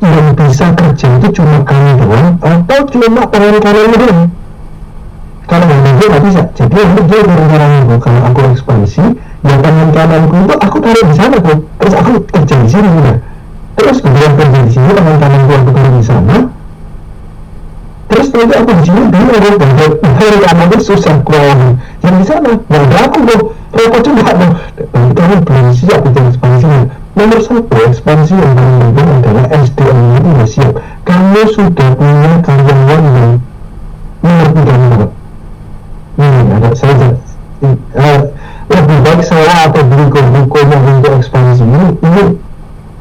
yang bisa kerja itu cuma kamu doang atau cuma tangan kananmu doang. Kalau yang dia nggak bisa, jadi nanti dia barang-barang kalau aku ekspansi, yang tangan kananku itu aku taruh di sana tuh, terus aku kerja di sini udah. Terus kemudian kerja di sini, tangan kananku aku taruh di sana, terus nanti aku di sini bingung deh, dari kananku susah keluar, yang di sana nggak ada aku tuh, repot juga tuh. Nanti kamu belum siap itu ekspansinya. Nomor 1 ekspansi yang paling penting adalah SDM-nya itu udah siap. Kamu sudah punya karyawan yang mengerti kamu banget. Ada saya lebih baik saya atau beli bukunya untuk ekspansi ini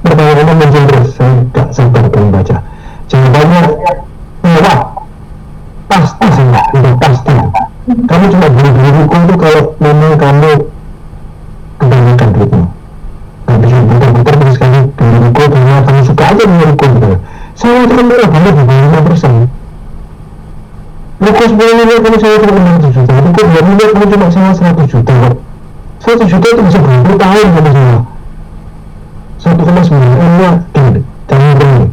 pertanyaannya muncul terus, saya gak sabar pengen baca. Jawabannya murah, pasti sih, udah pasti. Kamu cuma beli buku itu kalau memang kamu kebanyakan duitnya. Gak bisa putar-putar terus kamu beli buku karena kamu suka aja beli buku gitu. Saya itu kan murah banget di bawah 5%. Buku 10 miliar kamu sewa cuma 600 juta, buku 2 miliar kamu cuma sewa 100 juta kok. 100 juta itu bisa 20 tahun kamu sewa. 1,9 M-nya gini, jangan berani.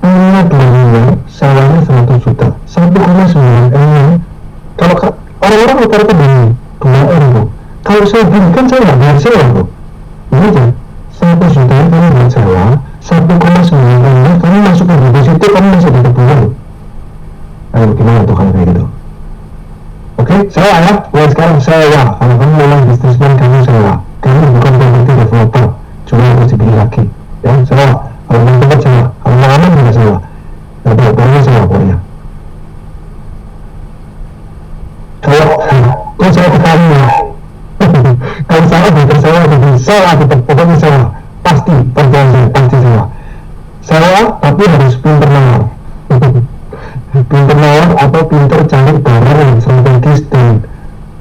M-nya 2 miliar, sewa gini kan saya nggak bayar sewa kok. Ini aja 1 juta itu kamu bayar sewa, 1,9 kamu masuk ke deposito, kamu masuk di tabungan. Ayo gimana tuh kalau kayak gitu? Oke, sewa ya, mulai sekarang sewa. Kalau kamu memang bisnismen, kamu sewa. Kamu bukan property developer, cuma harus dibeli lagi. Ya, sewa. Kalau mau tempat sewa, kalau mau aman juga sewa. Nah, pokoknya sewa pokoknya. Kalau saya ketahui ya, kalau saya bukan sewa, sewa tetap pokoknya sewa. Pasti, percaya saya, pasti sewa. Sewa, tapi harus pinter nawar. Pinter nawar atau pinter cari barang yang strategis dan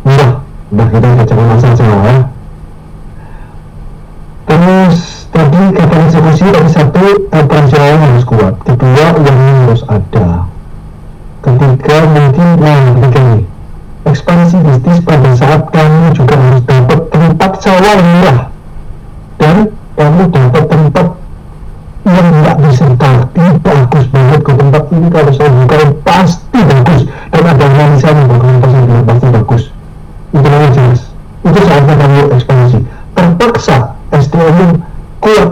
udah kita jangan masalah sewa ya. Terus tadi kata eksekusi tadi satu, operasionalnya harus kuat. Kedua, uangnya harus ada. Ketiga, mungkin ketiga nih, ekspansi bisnis pada saat kamu juga harus dapat tempat sewa yang murah dan kamu dapat tempat yang nggak bisa parkir. Bagus banget ke tempat ini, kalau saya buka pasti bagus dan ada analisanya bagaimana saya bilang pasti bagus. Itu namanya jelas. Itu saatnya kamu ekspansi. Terpaksa SDM kuat,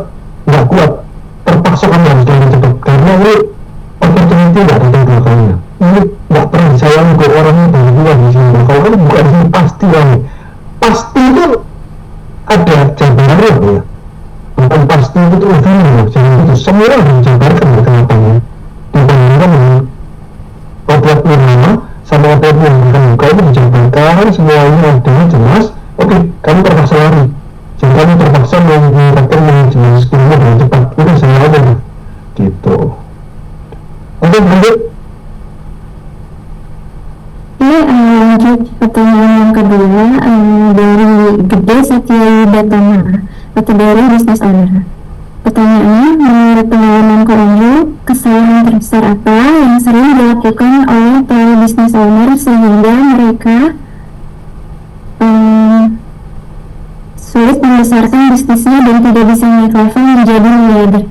nggak kuat, terpaksa kamu harus jalan cepat karena ini opportunity nggak datang dua kalinya. Ini nggak pernah disayang ke orangnya dari luar di sini. Kalau kamu buka di sini pasti rame. Pasti itu ada jabarannya ya. Bukan pasti itu tuh jangan itu semua orang dijabarkan ya kenapanya. Dibandingkan dengan obat nama sama obat yang buka itu dijabarkan semuanya ada jelas. Oke, kamu terpaksa lari. Jadi kamu terpaksa menggunakan manajemen skillnya dengan cepat. Itu saya aja gitu. Oke, lanjut. Oke, lanjut pertanyaan yang kedua dari Gede Satyayuda Tama, kategori bisnis owner. Pertanyaannya, menurut pengalaman Koranju, kesalahan terbesar apa yang sering dilakukan oleh para bisnis owner sehingga mereka sulit membesarkan bisnisnya dan tidak bisa naik level menjadi miliarder?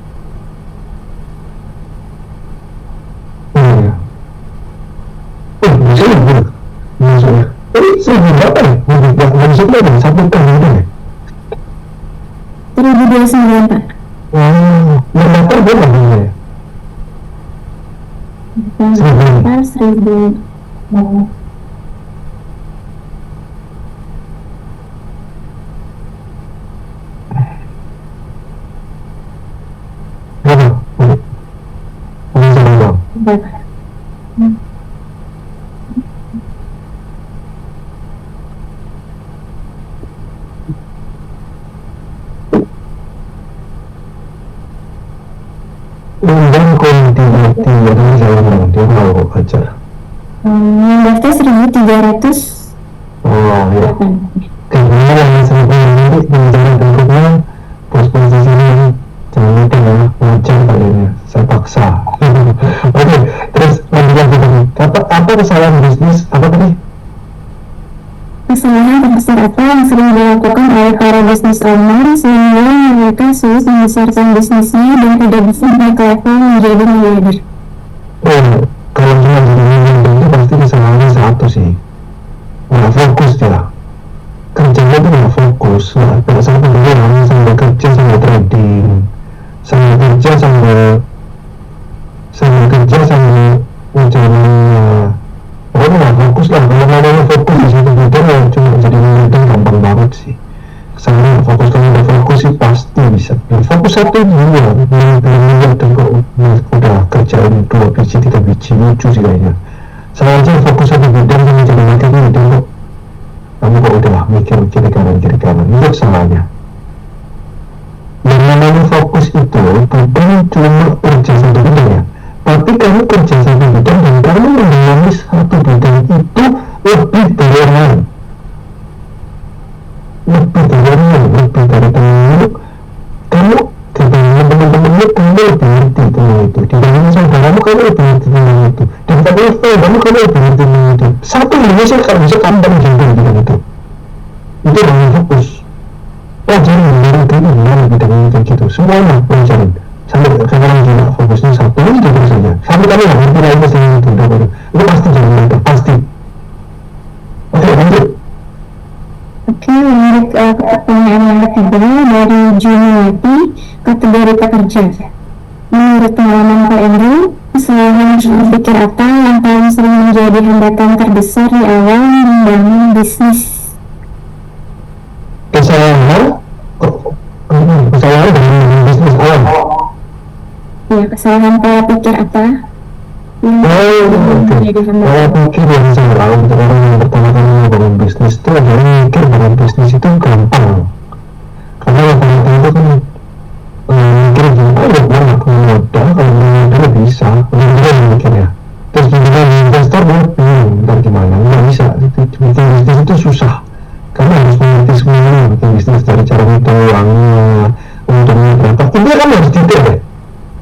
Maksudnya, seribu berapa ya? Maksudnya ada satu tahun gitu ya? 1029 Pak. Yang daftar berapa ya? 1000. Berapa? Ini sama bang. Berapa? Undang kontinati yang saya bilang dia mau ajar. Yang daftar 1300. Oh ya. Karena yang saya bilang nanti menjadi bentuknya pos posisinya jangan lupa ya wajar kalinya. Saya paksa. Oke, terus lanjut lagi tadi. Apa kesalahan bisnis? Apa tadi? Kesalahan terbesar apa yang sering dilakukan oleh para bisnis owner sehingga mereka sulit membesarkan bisnisnya dan tidak bisa naik level menjadi miliarder? Kalau cuma jadi miliarder itu pasti kesalahannya satu sih, nggak fokus dia. Kerjanya tuh nggak fokus, nggak sampai dia sambil kerja sambil trading, sambil kerja sambil mencari pokoknya nggak fokus lah. Kalau namanya fokus di satu bidang ya cuma jadi miliarder gampang banget sih. Sama fokus, kalau udah fokus sih pasti bisa. Fokus satu dua miliarder kok udah kerjaan 2 biji 3 biji lucu sih kayaknya. Sama aja fokus satu bidang sama jadi miliarder kok kamu kok udah mikir kiri kanan itu salahnya. Yang namanya fokus itu bukan cuma kerja satu bidang ya, tapi kamu kerja satu bidang dan kamu mendalami satu bidang itu lebih dari yang lain, lebih dari temen-temen kamu dibandingin temen-temenmu, kamu lebih ngerti tentang itu. Dibandingin saudaramu, kamu lebih ngerti tentang itu. Dibandingin friend kamu lebih ngerti tentang itu. Satu Indonesia kalau bisa kamu paling jago di bidang itu namanya fokus. Pelajarin gimana bidang itu gitu, semuanya pelajarin sampai sekarang juga fokusnya satu itu terus saja sampai kamu nggak ngerti lagi mesin itu itu pasti jadi mereka pasti. Oke, lanjut. Oke, lanjut kedua dari Juniati, kategori pekerja. Menurut pengalaman Pak Andrew, kesalahan berpikir apa yang paling sering menjadi hambatan terbesar di awal membangun bisnis? Kesalahan dalam bisnis awal. Ya, kesalahan pola pikir apa yang menjadi Pola hambatan? pikir yang salah untuk orang yang pertama kali membangun bisnis itu adalah mikir bahwa bisnis itu gampang. Karena rata-rata itu kan mikir gini, gue gak punya modal, kalau punya modal bisa, bener-bener mikirnya. Terus begitu investor gue bingung, ntar gimana, nggak bisa. Bikin bisnis itu susah, karena harus mengerti semuanya, bikin bisnis dari cara ngitung uangnya, untungnya berapa. Intinya kan harus detail ya.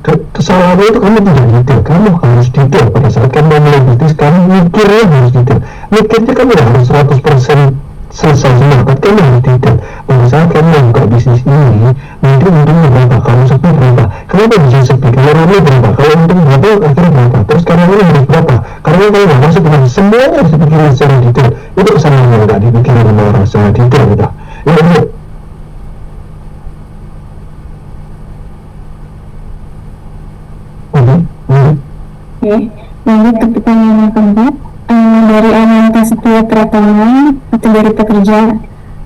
Kesalahannya itu kamu tidak detail, kamu harus detail pada saat kamu mulai bisnis, kamu mikirnya harus detail. Mikirnya kamu tidak harus 100% selesai semua, tapi kamu harus detail. Pada saat kamu membuka bisnis ini, nanti untungnya berapa, kamu sepi berapa, kenapa bisa sepi, kalau rame berapa, kalau untung berapa, akhirnya berapa, terus karena ini harus berapa, karena kalau nggak masuk dengan semuanya harus dipikirin secara detail. Itu kesalahan yang nggak dipikirin sama orang secara detail udah. Itu Oke, lanjut ke pertanyaan yang keempat. Dari Ananta Setia Pratama, kategori pekerja.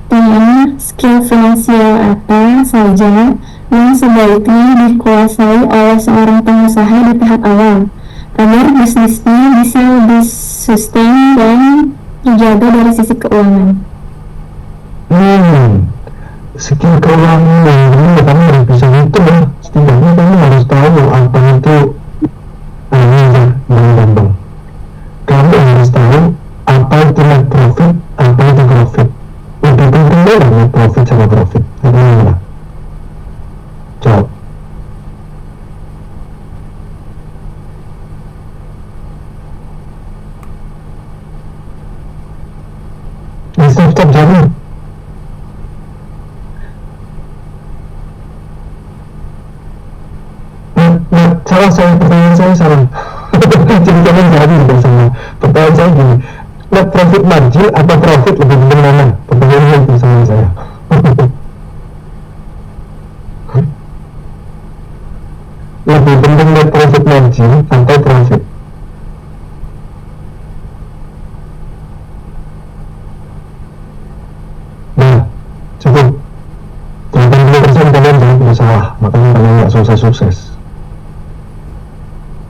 Pertanyaannya, skill finansial apa saja yang sebaiknya dikuasai oleh seorang pengusaha di tahap awal agar bisnisnya bisa lebih sustain dan terjaga dari sisi keuangan? skill keuangan yang ini kamu harus bisa hitung ya, setidaknya kamu harus tahu apa itu gampang. Kamu harus tahu apa itu net profit, apa itu profit. Lebih penting mana net profit sama profit? Gimana? Jawab. Stop jawab. Salah saya, pertanyaan saya salah. Jadi kalian jawab juga sama. Pertanyaan saya gini, net profit margin atau profit lebih penting mana? Pertanyaannya itu sama saya. Lebih penting net profit margin atau profit? Nah, cukup. 80% kalian jawab masalah, makanya kalian nggak sukses-sukses.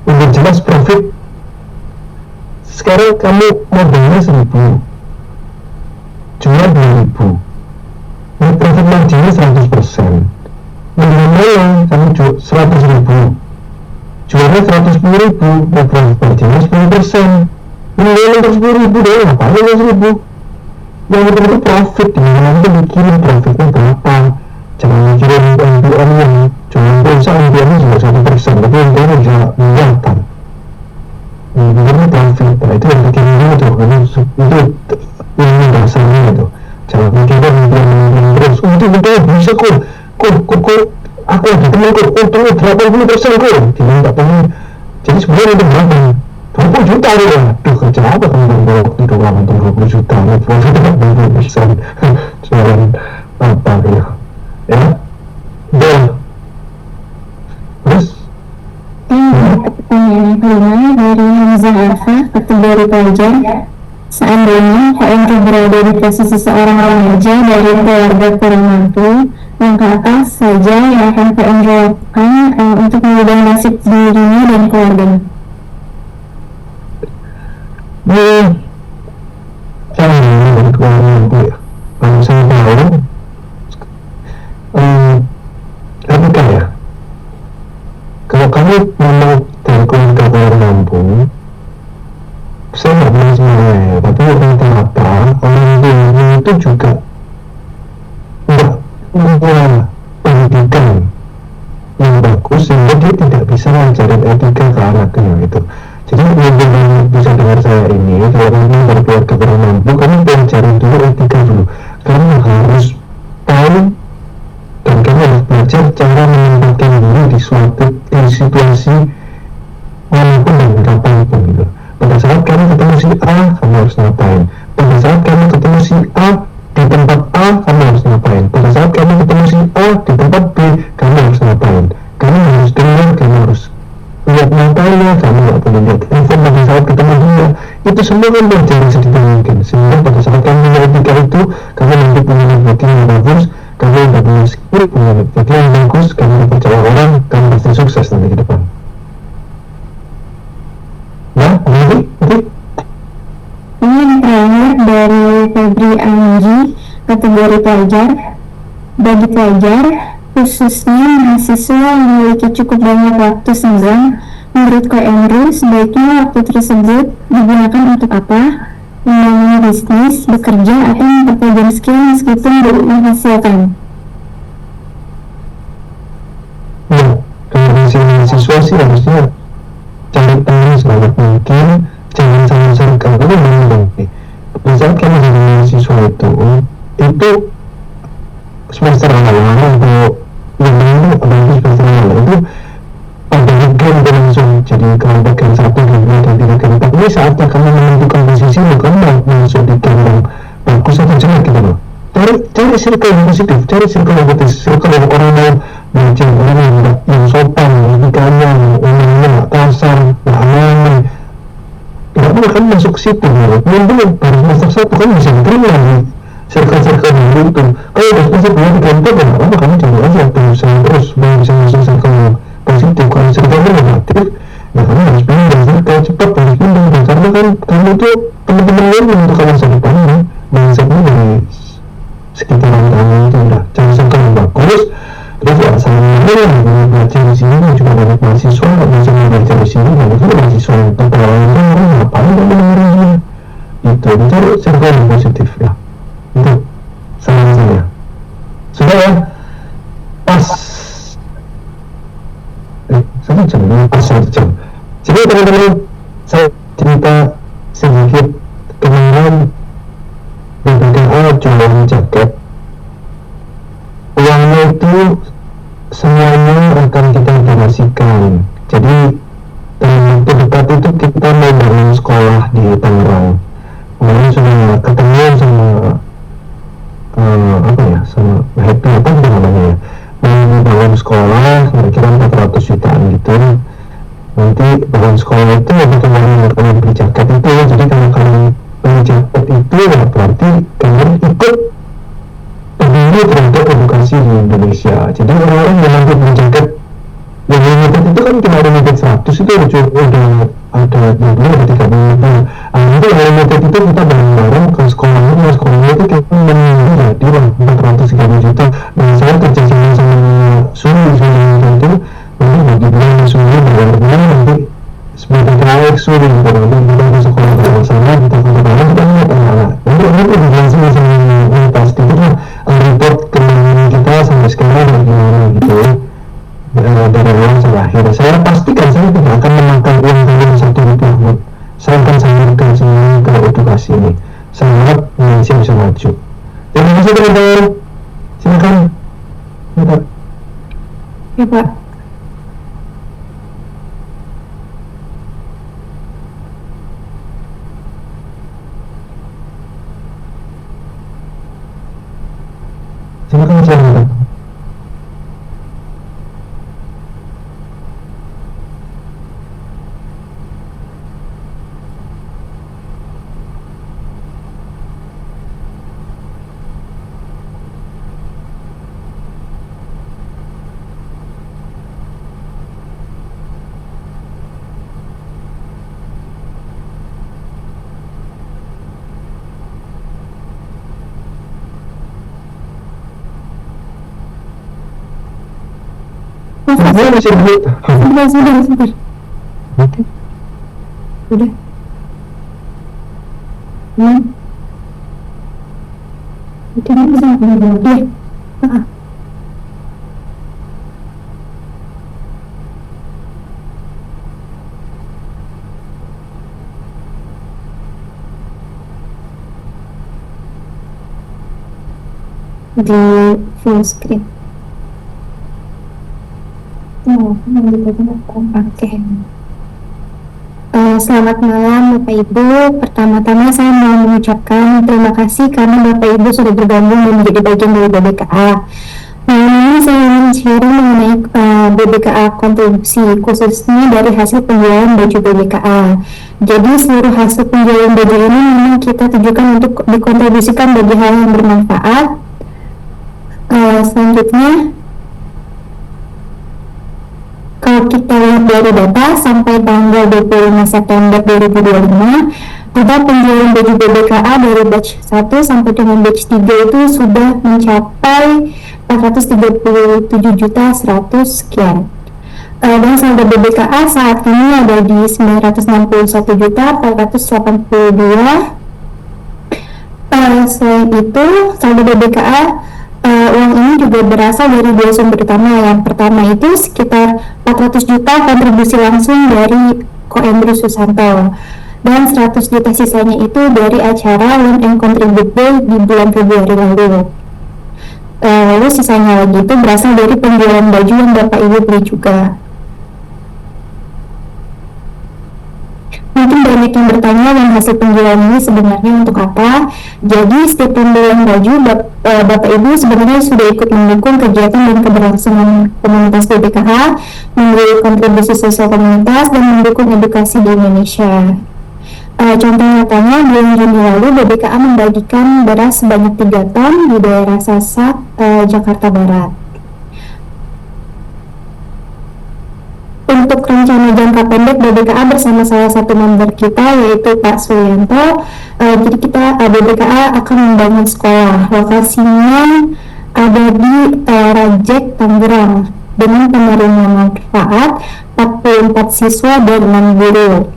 Udah jelas profit. Sekarang kamu modalnya 1.000, jual 2.000, net profit marginnya 100%. Mendingan kamu jual 100.000, jualnya 110.000, net profit marginnya 10%. Mendingan untuk 10.000 deh, ngapain 1.000? Yang penting itu profit, dimana itu mikirin profitnya berapa. Jangan mikirin NPM-nya, jangan perusahaan NPM-nya juga 1%, tapi NPM-nya bisa miliaran. Ini profit, nah itu yang bikin dulu tuh, itu yang dasarnya itu. Jangan mikirin NPM terus, itu bisa kok, aku ada temen kok, untungnya 80% kok, dia nggak pengen. Jadi sebenarnya itu berapa? 20 juta ya, tuh kerja apa kamu waktu itu kamu untung 20 juta, profit 80%, jualan apa ya, dan terus Pertanyaan yang kelima dari Hamzah Arfa, kategori pelajar. Seandainya Pak Andrew berada di posisi seorang remaja dari keluarga kurang mampu, langkah apa saja yang akan Pak Andrew lakukan untuk mengubah nasib dirinya dan keluarganya? Jangan dari keluarga nanti ya. Kalau saya tahu, etika ya. Kalau kamu memang dari keluarga kurang mampu, saya nggak bilang semuanya ya, tapi rata-rata orang tuanya itu juga nggak punya pendidikan yang bagus sehingga dia tidak bisa ngajarin etika ke anaknya gitu. Jadi yang bisa dengar saya ini, kalau kamu dari keluarga kurang mampu, kamu pelajarin dulu etika dulu. Kamu harus tahu dan kamu harus belajar cara menempatkan diri di situasi manapun dan kapanpun gitu. Pada saat kamu ketemu si A, kamu harus ngapain? Pada saat kamu ketemu si A di tempat A kamu harus ngapain, pada saat kamu ketemu si A di tempat B kamu harus ngapain, kamu harus dengar, kamu harus lihat matanya, kamu nggak boleh lihat handphone pada saat ketemu dia. Itu semua kan belajar sedikit mungkin, sehingga pada saat kamu punya etika itu kamu nanti punya networking yang bagus, kamu udah punya skill, punya networking yang bagus, kamu dipercaya orang, kamu pasti sukses nanti ke depan. Ya, nanti Ini yang terakhir dari Febri Anji, kategori pelajar. Bagi pelajar, khususnya mahasiswa yang memiliki cukup banyak waktu senggang, menurut Ko Emru, sebaiknya waktu tersebut digunakan untuk apa? Membangun bisnis, bekerja, atau mempertajam skill meskipun belum menghasilkan. ya, kalau masih mahasiswa sih harusnya cari teman sebanyak mungkin, jangan sama-sama kalau kamu memang nih. Pada saat kamu jadi mahasiswa itu semester awal atau yang lain apalagi semester awal itu ada game dan langsung jadi kalau bagian 1, 2, dan 3, dan 4 ini saatnya kamu menentukan posisi kamu mau masuk di game yang bagus atau jelek gitu loh. Cari circle yang positif, cari circle yang positif, circle yang orang yang belajar, orang yang sopan, etikanya, orangnya nggak kasar, nggak aneh. Nggak boleh kamu masuk ke situ loh. Mungkin baru semester 1 kamu bisa diterima di circle-circle baru itu. Kalau udah semester 2, 3, 4 ya nggak apa-apa, kamu coba aja berusaha terus supaya bisa masuk circle yang positif. Kalau circle yang negatif ya kamu harus pindah circle, cepat harus pindah, karena kan kamu tuh teman-teman lain menentukan masa depannya. Mindsetnya dari sekitaran kamu itu udah cari circle yang bagus, terus ya sama yang belajar di sini kan juga banyak mahasiswa nggak bisa belajar di sini, dan itu mahasiswa yang terlalu orang ngapain kamu dengerin dia itu, cari circle yang positif ya. Itu saran saya. Sudah ya, pas 1 jam, pas 1 jam. Jadi teman-teman, saya cerita sedikit kemarin BPKA jualan jaket. Uangnya itu semuanya akan kita donasikan. Jadi dalam waktu dekat itu kita mau bangun sekolah di Tangerang. Kemarin sudah ketemu sama sama Happy apa gitu namanya ya, mau bangun sekolah kira-kira 400 jutaan gitu. Nanti bangun sekolah itu ya bagaimana kamu beli jaket itu ya. Jadi kalau kamu beli jaket itu ya berarti kamu ikut peduli terhadap edukasi di Indonesia. Jadi orang-orang yang nanti beli jaket yang limited itu kan cuma limited 100 itu udah ada 20 ada 30 ribu. Nanti yang limited itu kita bareng-bareng ke sekolahnya itu kita menunggu jadi 430 juta. Dan saya kerja sama Suri itu nanti bagi bilang Suri bareng-bareng nanti sebagai proyek Suri gitu. Nanti kita ke sekolah bersama, kita bareng-bareng, kita lihat anak-anak. Nanti dijelasin sama ini pasti itu kan report kemampuan kita sampai sekarang bagaimana gitu dari awal sampai akhir. Saya pastikan saya tidak akan memakan uang kalian 1 rupiah pun. Saya akan salurkan semuanya ke edukasi ini. Saya harap Indonesia bisa maju. Terima kasih teman-teman. Silakan. Ya Pak. Silakan. Saya masih dulu. Sebentar. Oke. Udah. Udah bisa ngomong. Iya. Di full screen. Oke. Selamat malam Bapak Ibu. Pertama-tama saya mau mengucapkan terima kasih karena Bapak Ibu sudah bergabung dan menjadi bagian dari BBKA. Malam ini saya ingin sharing mengenai BBKA kontribusi, khususnya dari hasil penjualan baju BBKA. Jadi seluruh hasil penjualan baju ini memang kita tujukan untuk dikontribusikan bagi hal yang bermanfaat. Selanjutnya, kalau kita lihat dari data sampai tanggal 25 September 2025, total penjualan baju BBKA dari batch 1 sampai dengan batch 3 itu sudah mencapai 437.100 sekian. Dan saldo BBKA saat ini ada di 961.482. Selain itu, saldo BBKA uang ini juga berasal dari dua sumber utama. Yang pertama itu sekitar 400 juta kontribusi langsung dari Ko Emru Susanto, dan 100 juta sisanya itu dari acara Learn and Contribute Day di bulan Februari lalu. Lalu sisanya lagi itu berasal dari penjualan baju yang Bapak Ibu beli juga. Mungkin banyak yang bertanya yang hasil penjualan ini sebenarnya untuk apa. Jadi setiap penjualan baju Bapak Ibu sebenarnya sudah ikut mendukung kegiatan dan keberlangsungan komunitas BBKA, memberi kontribusi sosial komunitas, dan mendukung edukasi di Indonesia. Contoh nyatanya, bulan Juni lalu BBKA membagikan beras sebanyak 3 ton di daerah Sasak, Jakarta Barat. Untuk rencana jangka pendek BBKA bersama salah satu member kita yaitu Pak Suyanto, jadi kita BBKA akan membangun sekolah. Lokasinya ada di Rajek, Tangerang, dengan penerima manfaat 44 siswa dan 6 guru.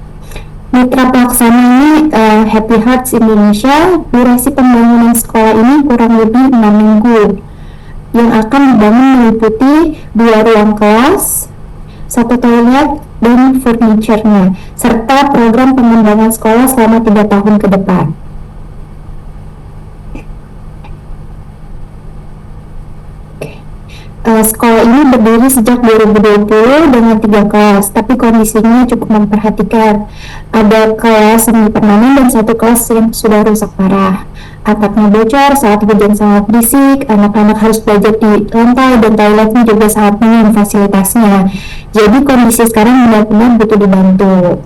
Mitra pelaksana ini Happy Hearts Indonesia. Durasi pembangunan sekolah ini kurang lebih 6 minggu, yang akan dibangun meliputi 2 ruang kelas, 1 toilet, dan furniture-nya, serta program pengembangan sekolah selama 3 tahun ke depan. Sekolah ini berdiri sejak 2020 dengan 3 kelas, tapi kondisinya cukup memperhatikan. Ada kelas semi permanen dan 1 kelas yang sudah rusak parah. Atapnya bocor saat hujan sangat berisik, anak-anak harus belajar di lantai, dan toiletnya juga sangat minim fasilitasnya. Jadi kondisi sekarang benar-benar butuh dibantu.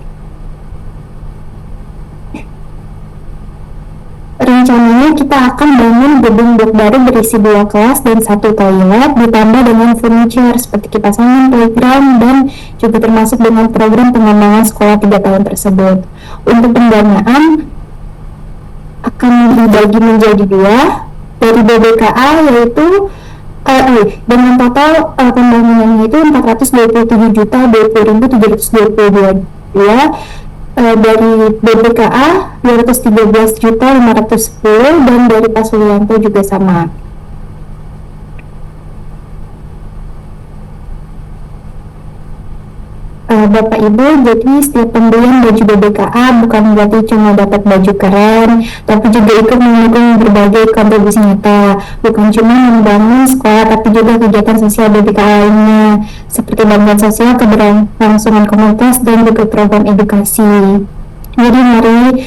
Rencananya kita akan bangun gedung blok baru berisi 2 kelas dan 1 toilet, ditambah dengan furniture seperti kipas angin, playground, dan juga termasuk dengan program pengembangan sekolah 3 tahun tersebut. Untuk pendanaan akan dibagi menjadi 2 dari BBKA, yaitu dengan total pembangunannya itu 427.020.722, dari BBKA 213.510, dan dari Pak Sulianto juga sama. Bapak Ibu, jadi setiap pembelian baju BBKA bukan berarti cuma dapat baju keren, tapi juga ikut mendukung berbagai kontribusi nyata. Bukan cuma membangun sekolah, tapi juga kegiatan sosial BBKA lainnya, seperti bantuan sosial, keberlangsungan komunitas, dan juga program edukasi. Jadi mari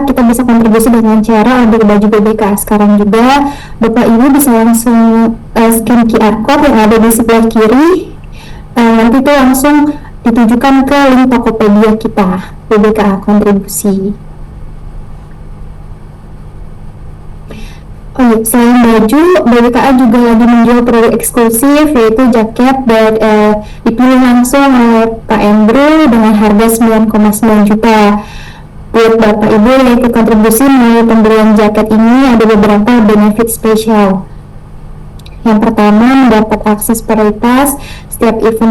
kita bisa kontribusi dengan cara order baju BBKA sekarang juga. Bapak Ibu bisa langsung scan QR code yang ada di sebelah kiri. Nanti itu langsung ditujukan ke link Tokopedia kita, BBKA kontribusi. Selain baju, BBKA juga lagi menjual produk eksklusif, yaitu jaket dipilih langsung oleh Pak Emru dengan harga 9,9 juta. Buat Bapak Ibu yang ikut kontribusi melalui pembelian jaket ini ada beberapa benefit spesial. Yang pertama, mendapat akses prioritas setiap event